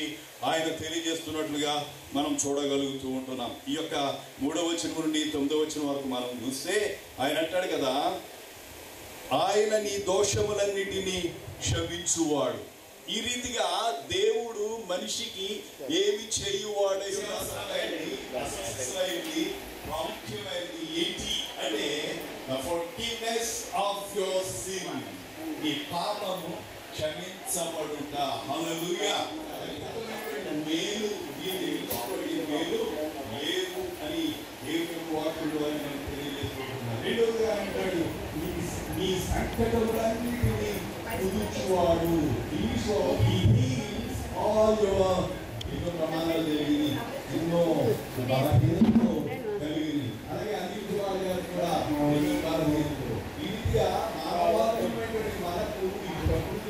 Speaker 7: ఆయన తెలియజేస్తున్నట్లుగా మనం చూడగలుగుతూ ఉంటున్నాం. ఈ యొక్క 3వ వచనం నుండి 9వ వచనం వరకు మనం చూస్తే ఆయన అంటాడు కదా, ఆయన నీ దోషములన్నిటినీ క్షమించువాడు. ఈ రీతిగా దేవుడు మనిషికి ఏమి చేయువాడై ప్రాముఖ్యమైనది ఏంటి అంటే, the forgiveness of your sin, నీ పాపము క్షమించబడుట. హల్లెలూయా. మేలు మేలు లేదు అని దేవుని వాక్యంలో ఆయన తెలియజేస్తున్నాడు. రెండవదిగా అంటాడు, నీ సంకటములన్నిటినీ కుదుర్చువాడు. ఎన్నో ప్రమాదాలు జరిగింది, ఎన్నో బలహీనతలు కలిగింది, అలాగే అన్నింటి వాళ్ళు కూడా ఎన్నో బలహీనతలు. ఈ రీతిగా మానవాత్మకమైనటువంటి మనకు ఈ ప్రకృతి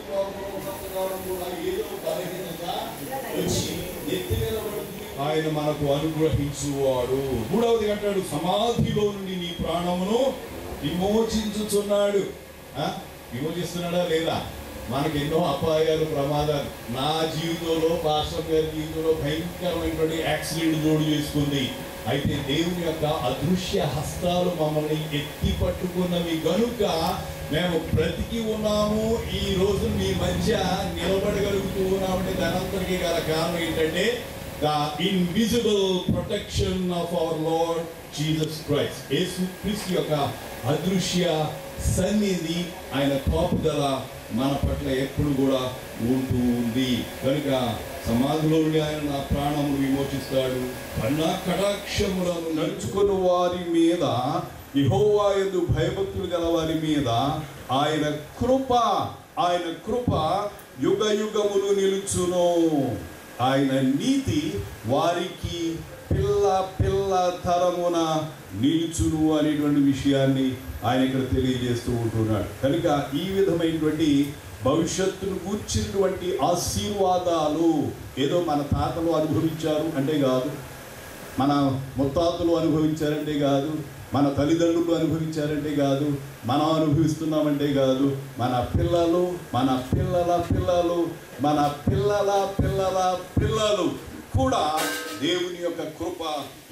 Speaker 7: కావడం కూడా ఏదో బలహీనత వచ్చి ఎత్తి నిలబడుతుంది, ఆయన మనకు అనుగ్రహించువాడు. మూడవది అంటాడు, సమాధిలో నుండి నీ ప్రాణమును విమోచించుచున్నాడు. విమోచిస్తున్నాడా లేదా? మనకు ఎన్నో అపాయాలు, ప్రమాదాలు. నా జీవితంలో, పాస్టర్ గారి జీవితంలో భయంకరమైనటువంటి యాక్సిడెంట్ జోడు చేసుకుంది. అయితే దేవుని యొక్క అదృశ్య హస్తాలు మమ్మల్ని ఎత్తి పట్టుకున్నవి గనుక మేము బ్రతికి ఉన్నాము, ఈ రోజు మీ మధ్య నిలబడగలుగుతూ ఉన్నామంటే దానంతటికీ గల కారణం ఏంటంటే the invisible protection of our Lord Jesus Christ. యేసు క్రీస్తు యొక్క అదృశ్య సన్నిధి, ఆయన కాపుదల మన పట్ల ఎప్పుడు కూడా ఉంటూ ఉంది. కనుక సమాధిలో ఆయన నా ప్రాణమును విమోచిస్తాడు. కన్నా కటాక్షములను నడుచుకుని వారి మీద, యెహోవా యందు భయభక్తులు గల వారి మీద ఆయన కృప యుగ యుగములు నిలుచును. ఆయన నీతి వారికి పిల్ల తరమున నిలుచును అనేటువంటి విషయాన్ని ఆయన ఇక్కడ తెలియజేస్తూ ఉంటున్నాడు. కనుక ఈ విధమైనటువంటి భవిష్యత్తును కూర్చున్నటువంటి ఆశీర్వాదాలు ఏదో మన తాతలు అనుభవించారు అంటే కాదు, మన ముత్తాతలు అనుభవించారంటే కాదు, మన తల్లిదండ్రులు అనుభవించారంటే కాదు, మనం అనుభవిస్తున్నామంటే కాదు, మన పిల్లలు, మన పిల్లల పిల్లలు, మన పిల్లల పిల్లల పిల్లలు కూడా దేవుని యొక్క కృప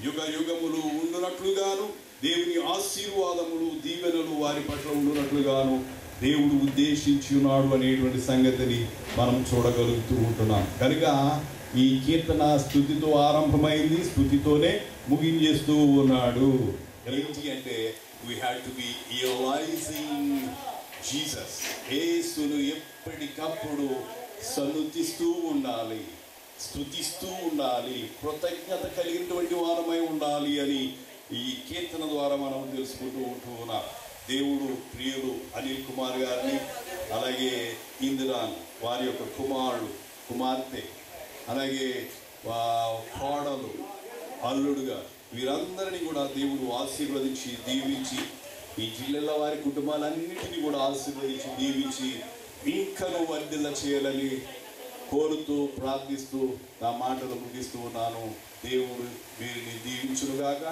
Speaker 7: యుగ యుగములు ఉండునట్లుగాను, దేవుని ఆశీర్వాదములు దీవెనలు వారి పట్ల ఉండునట్లుగాను దేవుడు ఉద్దేశించి ఉన్నాడు అనేటువంటి సంగతిని మనం చూడగలుగుతూ ఉంటున్నాం. కనుక ఈ కీర్తన స్తుతితో ఆరంభమైంది, స్తుతితోనే ముగించేస్తూ ఉన్నాడు. ఏంటి అంటే we had to be realizing Jesus. యేసును ఎప్పటికప్పుడు సన్నుతిస్తూ ఉండాలి, స్తుతిస్తూ ఉండాలి, కృతజ్ఞత కలిగినటువంటి వారమై ఉండాలి అని ఈ కీర్తన ద్వారా మనం తెలుసుకుంటూ ఉంటూ ఉన్నాం. దేవుడు ప్రియులు అనిల్ కుమార్ గారిని, అలాగే ఇందిరాన్ వారి యొక్క కుమార్తె, అలాగే కోడలు, అల్లుడుగా వీరందరినీ కూడా దేవుడు ఆశీర్వదించి దీవించి ఈ జిల్లాల వారి కుటుంబాలన్నింటినీ కూడా ఆశీర్వదించి దీవించి ఇంకను వర్ధిల్ల చేయాలని కోరుతూ ప్రార్థిస్తూ నా మాటలు ముగిస్తూ ఉన్నాను. దేవుడు వీరిని దీవించునుగాక.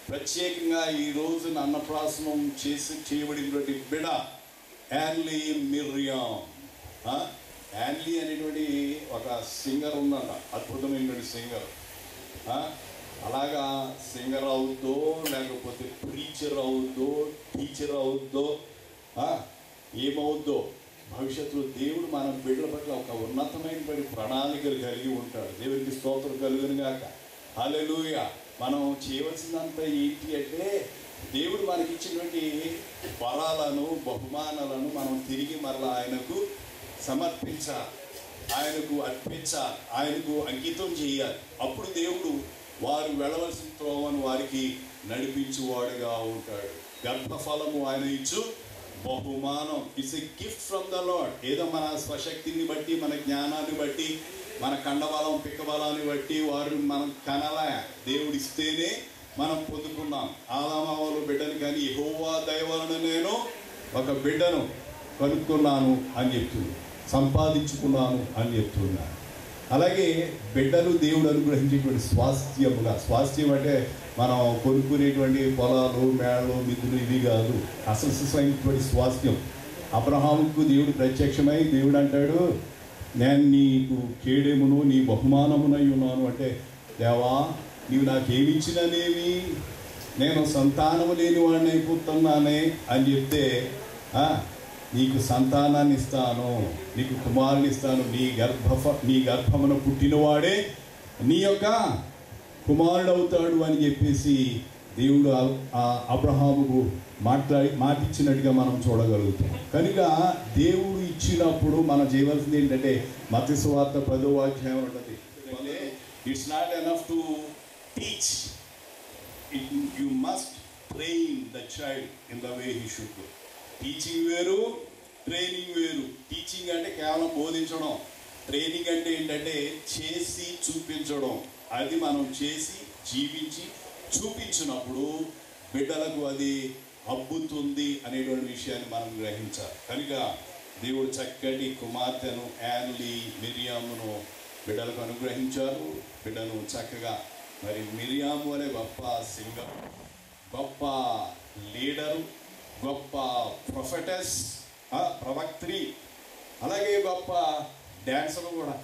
Speaker 7: ప్రత్యేకంగా ఈ రోజున అన్నప్రాసనం చేయబడినటువంటి బిడ యాన్లీ మిర్యామ్. యాన్లీ అనేటువంటి ఒక సింగర్ ఉందంట, అద్భుతమైనటువంటి సింగర్. అలాగా సింగర్ అవుద్దో, లేకపోతే ప్రీచర్ అవుద్దో, టీచర్ అవుద్దో, ఏమవుద్దో భవిష్యత్తులో దేవుడు మన బిడ్డల పట్ల ఒక ఉన్నతమైనటువంటి ప్రణాళికలు కలిగి ఉంటాడు. దేవునికి స్తోత్రం కలుగును గాక. హల్లెలూయా. మనం చేయవలసిందంతా ఏంటి అంటే దేవుడు మనకి ఇచ్చినటువంటి వరాలను, బహుమానాలను మనం తిరిగి మరలా ఆయనకు సమర్పించాలి, ఆయనకు అర్పించాలి, ఆయనకు అంకితం చేయాలి. అప్పుడు దేవుడు వారు వెళ్ళవలసిన త్రోవను వారికి నడిపించువాడుగా ఉంటాడు. గర్భఫలము ఆయన ఇచ్చు బహుమానం. It's a gift from the lord. ఏదో మన స్వశక్తిని బట్టి, మన జ్ఞానాన్ని బట్టి, మన కండబలం పిక్కబలాన్ని బట్టి వారు మనం కనలా దేవుడు ఇస్తేనే మనం పొందుకున్నాం. ఆదామావలు బిడ్డను కానీ యెహోవా దయ వలన నేను ఒక బిడ్డను కనుక్కున్నాను అని చెప్తుంది, సంపాదించుకున్నాను అని చెప్తున్నాను. అలాగే బిడ్డలు దేవుడు అనుగ్రహించేటువంటి స్వాస్థ్యం అంటే మనం కొనుక్కునేటువంటి పొలాలు, మేళలు, మిద్దులు ఇవి కాదు. అసలు సిసమైనటువంటి స్వాస్థ్యం. అబ్రహాముకు దేవుడు ప్రత్యక్షమై దేవుడు అంటాడు, నేను నీకు కేడెమును, నీ బహుమానమునై ఉన్నాను అంటే, దేవా నీవు నాకేమిచ్చిననేమి, నేను సంతానము లేని వాడిని అయిపోతున్నానే అని చెప్తే, నీకు సంతానాన్ని ఇస్తాను, నీకు కుమారుని ఇస్తాను, నీ గర్భమున పుట్టినవాడే నీ యొక్క కుమారుడు అవుతాడు అని చెప్పేసి దేవుడు అబ్రహాముకు మాటిచ్చినట్టుగా మనం చూడగలుగుతాం. కనుక దేవుడు ఇచ్చినప్పుడు మనం చేయవలసింది ఏంటంటే మత్తయి సువార్త 10వ అధ్యాయం ఉంటుంది. It's not enough to teach, you must train the child in the way he should go. Teaching వేరు, ట్రైనింగ్ వేరు. టీచింగ్ అంటే కేవలం బోధించడం, ట్రైనింగ్ అంటే ఏంటంటే చేసి చూపించడం. అది మనం చేసి జీవించి చూపించినప్పుడు బిడ్డలకు అది అబ్బుతుంది అనేటువంటి విషయాన్ని మనం గ్రహించాలి. కనుక దేవుడు చక్కటి కుమార్తెను యాన్లీ మిరియామును బిడ్డలకు అనుగ్రహించారు. బిడ్డను చక్కగా మరి మిరియాము అనే గొప్ప సింగర్, గొప్ప లీడరు, గొప్ప ప్రొఫెటస్, ప్రవక్త్రి, అలాగే గొప్ప డ్యాన్సర్ కూడా,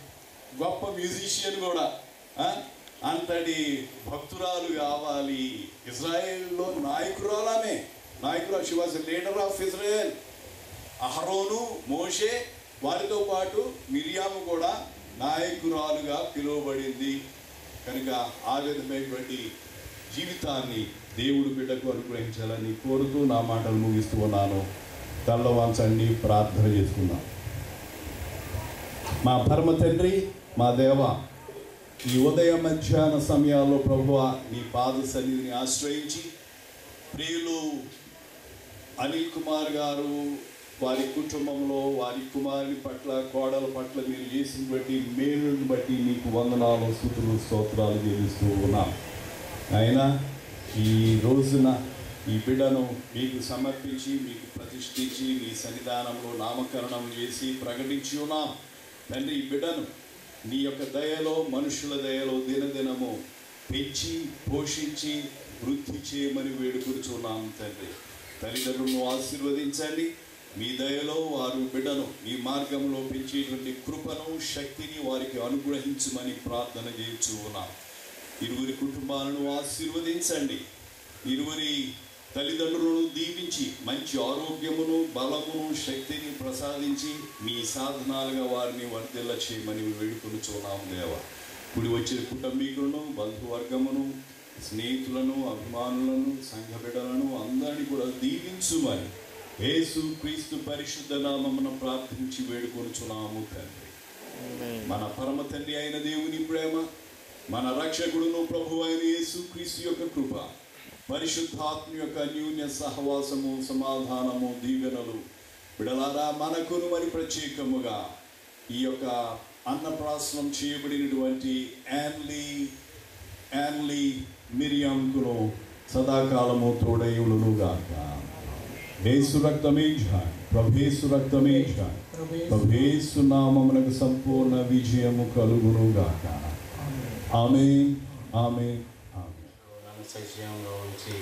Speaker 7: గొప్ప మ్యూజిషియన్ కూడా, అంతటి భక్తురాలు కావాలి. ఇజ్రాయేల్లో నాయకురాలనే she was leader of Israel. అహరోను, మోషే వారితో పాటు మిరియాము కూడా నాయకురాలుగా పిలువబడింది. కనుక ఆ విధమైనటువంటి జీవితాన్ని దేవుడు బిడ్డకు అనుగ్రహించాలని కోరుతూ నా మాటలు ముగిస్తూ ఉన్నాను. తల్లవాంచండి, ప్రార్థన చేసుకుందాం. మా పరమ తండ్రి, మా దేవ, ఈ ఉదయ మధ్యాహ్న సమయాల్లో ప్రభువా నీ పాద సన్నిధిని ఆశ్రయించి ప్రియులు అనిల్ కుమార్ గారు వారి కుటుంబంలో వారి కుమారుని పట్ల, కోడల పట్ల మీరు చేసిన బట్టి మేలుని బట్టి నీకు వందనాలు, స్తుతులు, స్తోత్రాలు చెల్లిస్తూ ఉన్నాం. ఆయన ఈ రోజున ఈ బిడ్డను మీకు సమర్పించి, మీకు ప్రతిష్ఠించి, మీ సన్నిధానంలో నామకరణం చేసి ప్రకటించి ఉన్నాం. తండ్రి, ఈ బిడ్డను నీ యొక్క దయలో, మనుషుల దయలో దినదినము పెంచి పోషించి వృద్ధి చేయమని వేడుకొనుచున్నాం. తండ్రి, తల్లిదండ్రులను ఆశీర్వదించండి. మీ దయలో వారు బిడ్డను మీ మార్గంలో పెంచేటువంటి కృపను, శక్తిని వారికి అనుగ్రహించమని ప్రార్థన చేస్తూ ఉన్నాం. ఇరువురి కుటుంబాలను ఆశీర్వదించండి. ఇరువురి తల్లిదండ్రులను దీవించి మంచి ఆరోగ్యమును, బలమును, శక్తిని ప్రసాదించి మీ సాధనాలుగా వారిని వర్ధిల్ల చేయమని వేడుకొనుచున్నాము దేవా. కూడి వచ్చిన కుటుంబీకులను, బంధువర్గమును, స్నేహితులను, అభిమానులను, సంఘ బిడ్డలను అందరినీ కూడా దీవించుమని యేసు క్రీస్తు పరిశుద్ధ నామమున ప్రార్థించి వేడుకొనుచున్నాము తండ్రి. మన పరమ తండ్రి అయిన దేవుని ప్రేమ, మన రక్షకుడును ప్రభు అయిన యేసు క్రీస్తు యొక్క కృప, పరిశుద్ధాత్మ యొక్క అన్యోన్య సహవాసము, సమాధానము, దీవెనలు బిడలారా మనకును మరి ప్రత్యేకముగా ఈ యొక్క అన్నప్రాసనం చేయబడినటువంటి యాన్లీ మిరియంకును సదాకాలము తోడయులను గాక. యేసు రక్తమే జాయ్, ప్రభేసు రక్తమే జాయ్, ప్రభేసు నామమునకు సంపూర్ణ విజయము కలుగును గాక. ఆమేన్, ఆమేన్, ఆమేన్.
Speaker 8: నన్ను సజీవంగా ఉంచి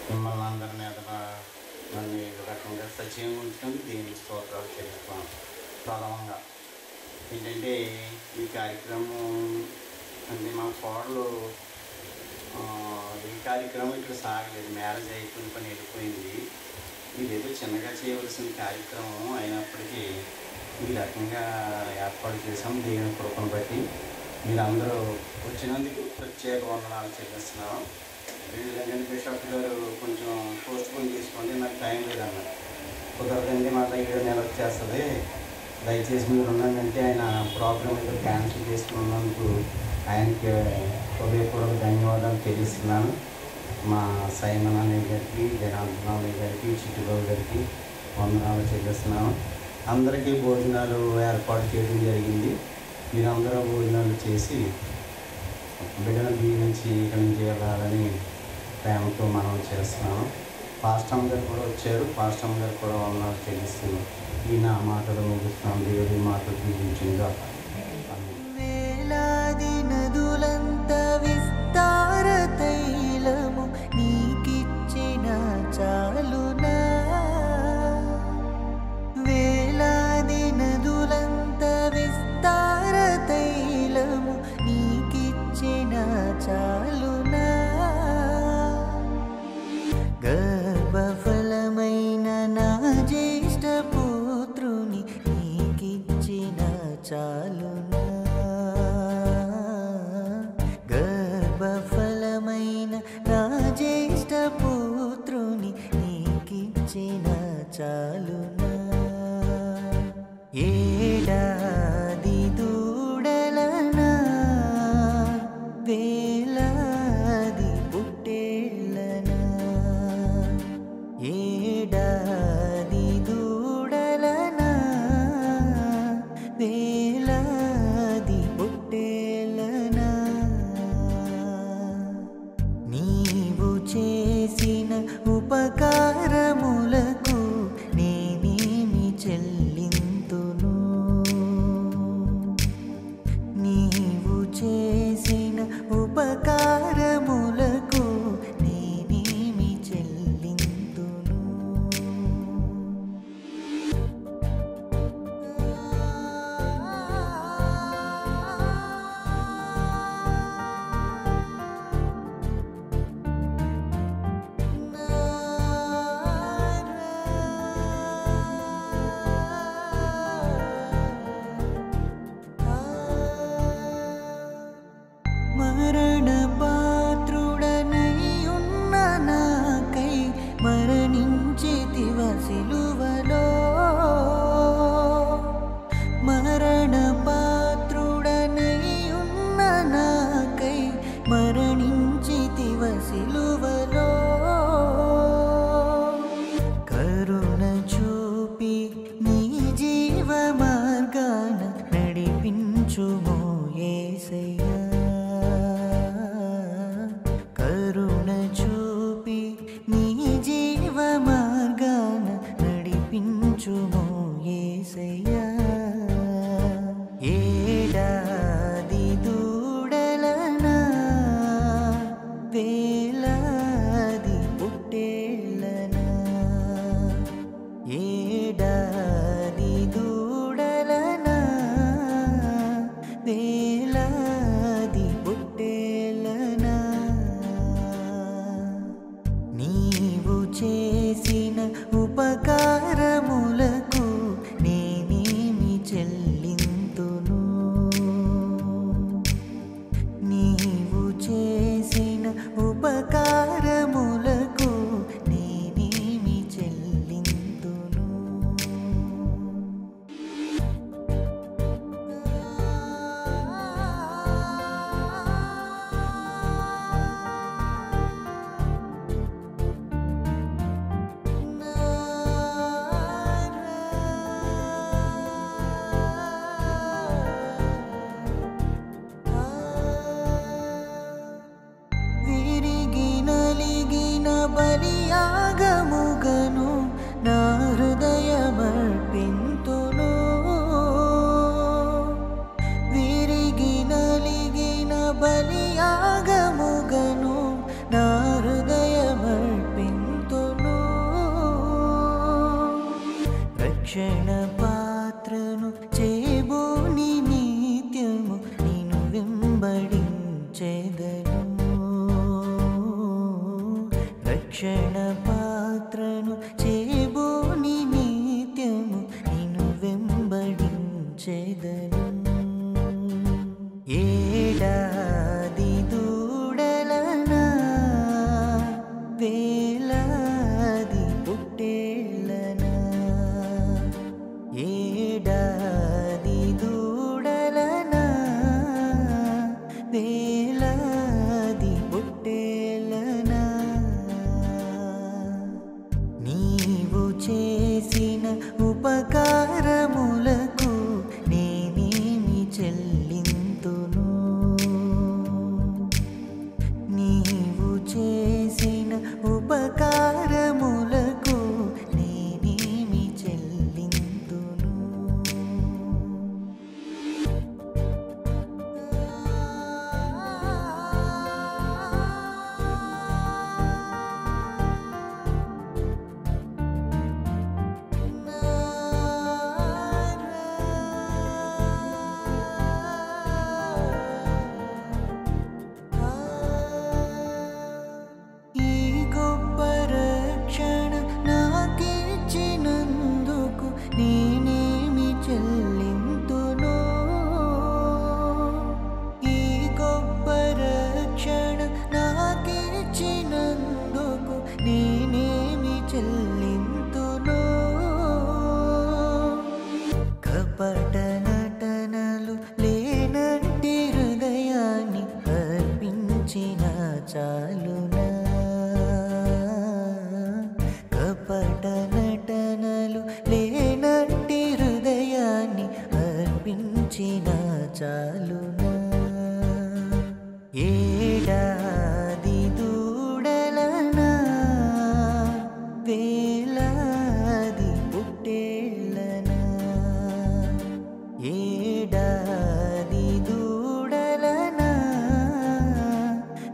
Speaker 8: మిమ్మల్ని అందరినీ నన్ను ఈ రకంగా సజీవంగా ఉంచుకొని దేవుని స్తోత్రాలు చెల్లిస్తాను. ప్రథమంగా ఏంటంటే ఈ కార్యక్రమం అంటే మా కోడలు ఈ కార్యక్రమం ఇక్కడ సాగలేదు, మ్యారేజ్ అయిపోయిన పని వెళ్ళిపోయింది. ఇదేదో చిన్నగా చేయవలసిన కార్యక్రమం అయినప్పటికీ ఈ రకంగా ఏర్పాటు చేసాం. దేవుని కృపను బట్టి మీరందరూ వచ్చినందుకు ప్రత్యేక వందనాలు చెల్లిస్తున్నాం. వీళ్ళంటే బిషప్ గారు కొంచెం పోస్ట్ పోన్ చేసుకోండి, నాకు టైం లేదన్నారు. కుదరదండి, మా 7 నెలలు వచ్చేస్తుంది, దయచేసి మీరు ఉన్నానంటే ఆయన ప్రోగ్రామ్ ఏదో క్యాన్సిల్ చేసుకున్నందుకు ఆయనకి హృదయపూర్వక ధన్యవాదాలు చెల్లిస్తున్నాను. మా సైమన్ అనే గారికి, జనార్దన్ అనే గారికి, చిట్టుబాబు గారికి వందనాలు చెల్లిస్తున్నాను. అందరికీ భోజనాలు ఏర్పాటు చేయడం జరిగింది. మీరందరూ భోజనాలు చేసి బిడ్డను దీవించి ఇక్కడి నుంచి వెళ్ళాలని ప్రేమతో మనం చేస్తున్నాను. పాస్టమ్ గారు కూడా వచ్చారు, పాస్టమ్ గారు కూడా వందనాలు చెల్లిస్తున్నాను. ఈ నా మాటలు ముగిస్తున్నాను. దేవుడి మాటలు దీవించిందా.
Speaker 9: వేలాది నదులంత విస్తార తైలము నీకిచ్చిన చాలునా, వేలాది నదులంత విస్తార తైలము నీకిచ్చిన చాలునా, గర్భఫలమైన నా జ్యేష్ఠ పుత్రుని నీకిచ్చిన చాలునా, గర్భఫలమైన నా జ్యేష్ఠ పుత్రుని నీకిచ్చిన చాలునా, ఏడాది దూడలనా వేలాది ఉపకారములకు నేనేమి చెల్లింతును. బలియాగముగను నా హృదయమర్పింతును. విరిగి నలిగిన బలియాగముగను నా హృదయమర్పింతును. రక్షణ పాత్రను చేబూని నిత్యము నిన్ను వెంబడించెదను. రక్షణ పాత్రను చేబూని నిత్యము నిన్ను వెంబడించెదను. ఏడాది దూడలనా వేలాది పుట్టేళ్ళనా, ఏడాది దూడలనా వేలాది పుట్టేళ్ళనా, నీవు చేసిన ఉపకారములకు నేనేమి చెల్లింతును. నీవు చేసిన ఉపకారములకు నేనేమి చెల్లింతును. కపట నటనలు లేనట్టి హృదయాన్ని అర్పించిన చాలునా. కపట నటనలు లేనట్టి హృదయాన్ని అర్పించిన చాలునా. ఏడాది దూడలనా వేలాది పుట్టేళ్ళనా, ఏడాది దూడలనా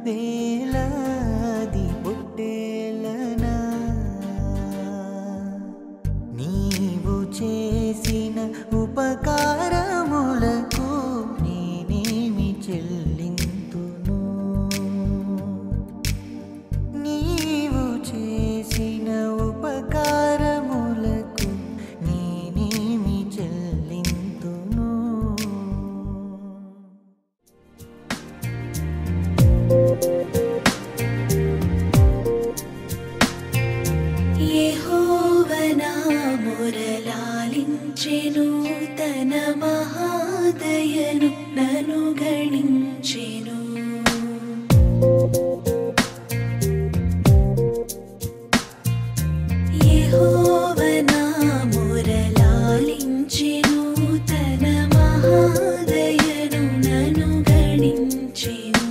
Speaker 9: వేలాది పుట్టేళ్ళనా, నీవు చేసిన ఉపకారములకు నేనేమి చెల్లింతును. నీవు చేసిన ఉపకారములకు నేనేమి చెల్లింతును.
Speaker 10: యెహోవా నా మొరలాలించెను, తన మహాదయను నన్ను గణించెను. యెహోవా నా మొరలాలించెను, తన మహాదయను నన్ను గణించెను.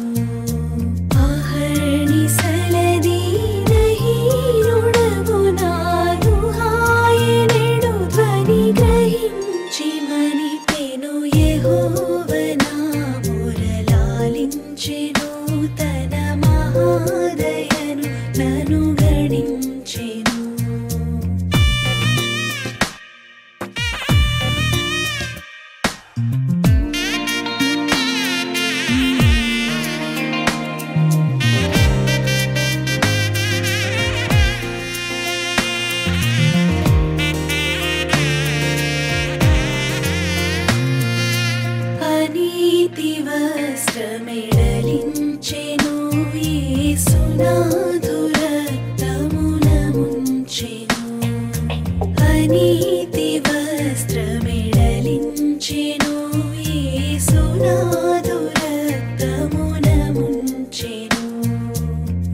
Speaker 10: అహర్నిశలదీనహీనుడవు నాను హాయనెడు ధ్వని గ్రహించి మనిపెను. యెహోవా నా మొరలాలించెను, తన మహాదయను నన్ను గణించెను. అనీతి వస్త్రమెడలించెను, యేసు యేసునాథురక్తమున ముంచెను అనీతి వస్త్రమిడలించెను యేసునాథురక్తమున ముంచెను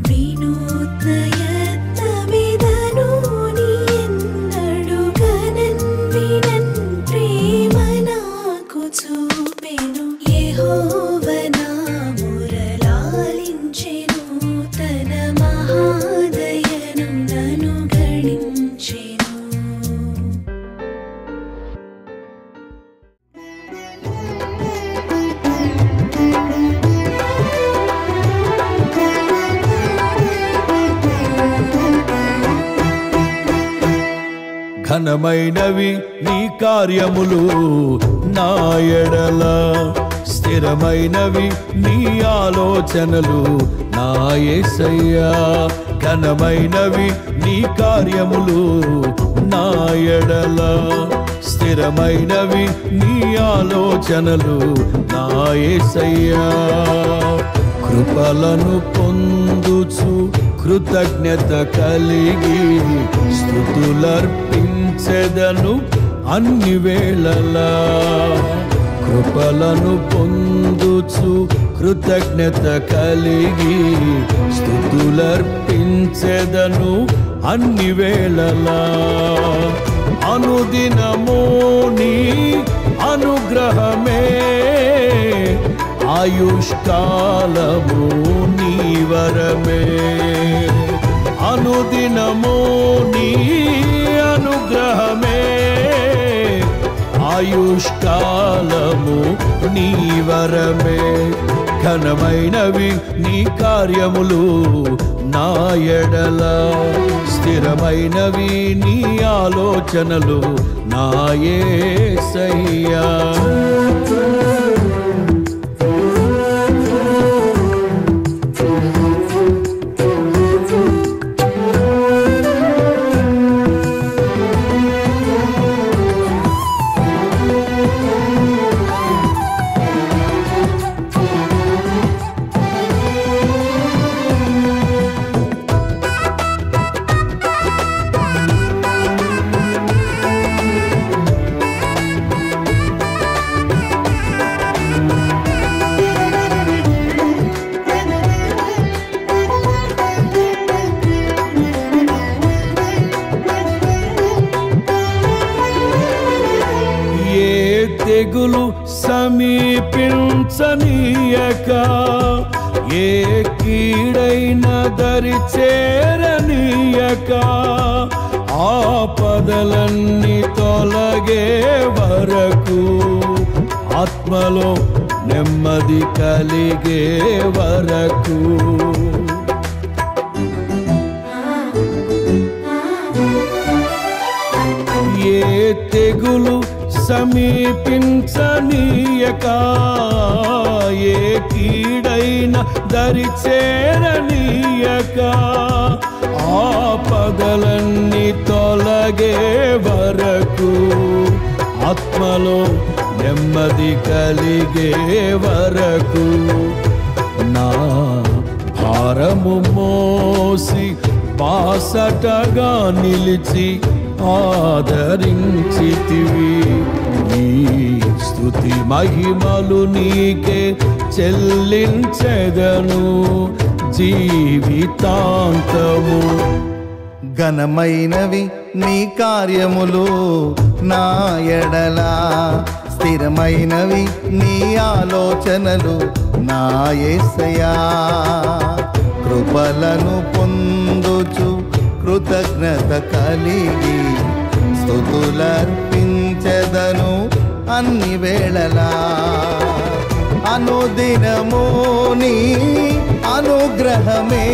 Speaker 10: వినూత్న యత్నమిదను నీ ఎన్నడు గనన్ వినన్ ప్రేమ నాకు చూపెను యెహోవ నా మురలాలించెను తన మహాదయను నన్ను గణించెను
Speaker 11: ఘనమైనవి నీ కార్యములు నా ఎడల, స్థిరమైనవి నీ ఆలోచనలు నా యేసయ్యా. ఘనమైనవి నీ కార్యములు నా ఎడల, స్థిరమైనవి నీ ఆలోచనలు నా యేసయ్యా. కృపలను పొందుచు కృతజ్ఞత కలిగి స్తుతులర్పించెదను అన్ని వేళలా. కృపలను పొందుచు కృతజ్ఞత కలిగి స్తుతులర్పించెదను అన్ని వేళలా. అనుదినము నీ అనుగ్రహమే ఆయుష్కాలము నీ వరమే. అనుదినము నీ అనుగ్రహమే ఆయుష్కాలము నీ వరమే. ఘనమైనవి నీ కార్యములు నా ఎడల, స్థిరమైనవి నీ ఆలోచనలు నా యేసయ్యా. తెగులు సమీపించనీయక, ఏ కీడైన దరి చేరనీయక, ఆపదలన్నీ తొలగే వరకు, ఆత్మలో నెమ్మది కలిగే వరకు. ఏ తెగులు సమీపించనీయక, ఏ కీడైన దరి చేరనీయక, ఆపదలన్నీ తొలగే వరకు, ఆత్మలో నెమ్మది కలిగే వరకు. నా భారము మోసి బాసటగా నిలిచి ఆదరించితివి. నీ స్తుతి మహిమలు నీకే చెల్లించెదను జీవితాంతము.
Speaker 12: ఘనమైనవి నీ కార్యములు నా ఎడల, స్థిరమైనవి నీ ఆలోచనలు నా యేసయ్యా. కృపలను పొందుచు కృతజ్ఞత కలిగి స్తుతులర్పించెదను అన్ని వేళలా. అనుదినము నీ అనుగ్రహమే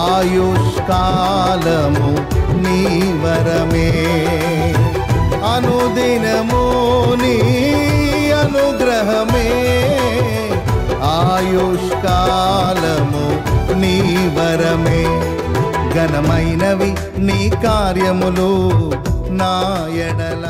Speaker 12: ఆయుష్కాలము నీ వరమే. అనుదినము నీ అనుగ్రహమే ఆయుష్కాలము నీ వరమే. ఘనమైనవి నీ కార్యములు నా ఎడల.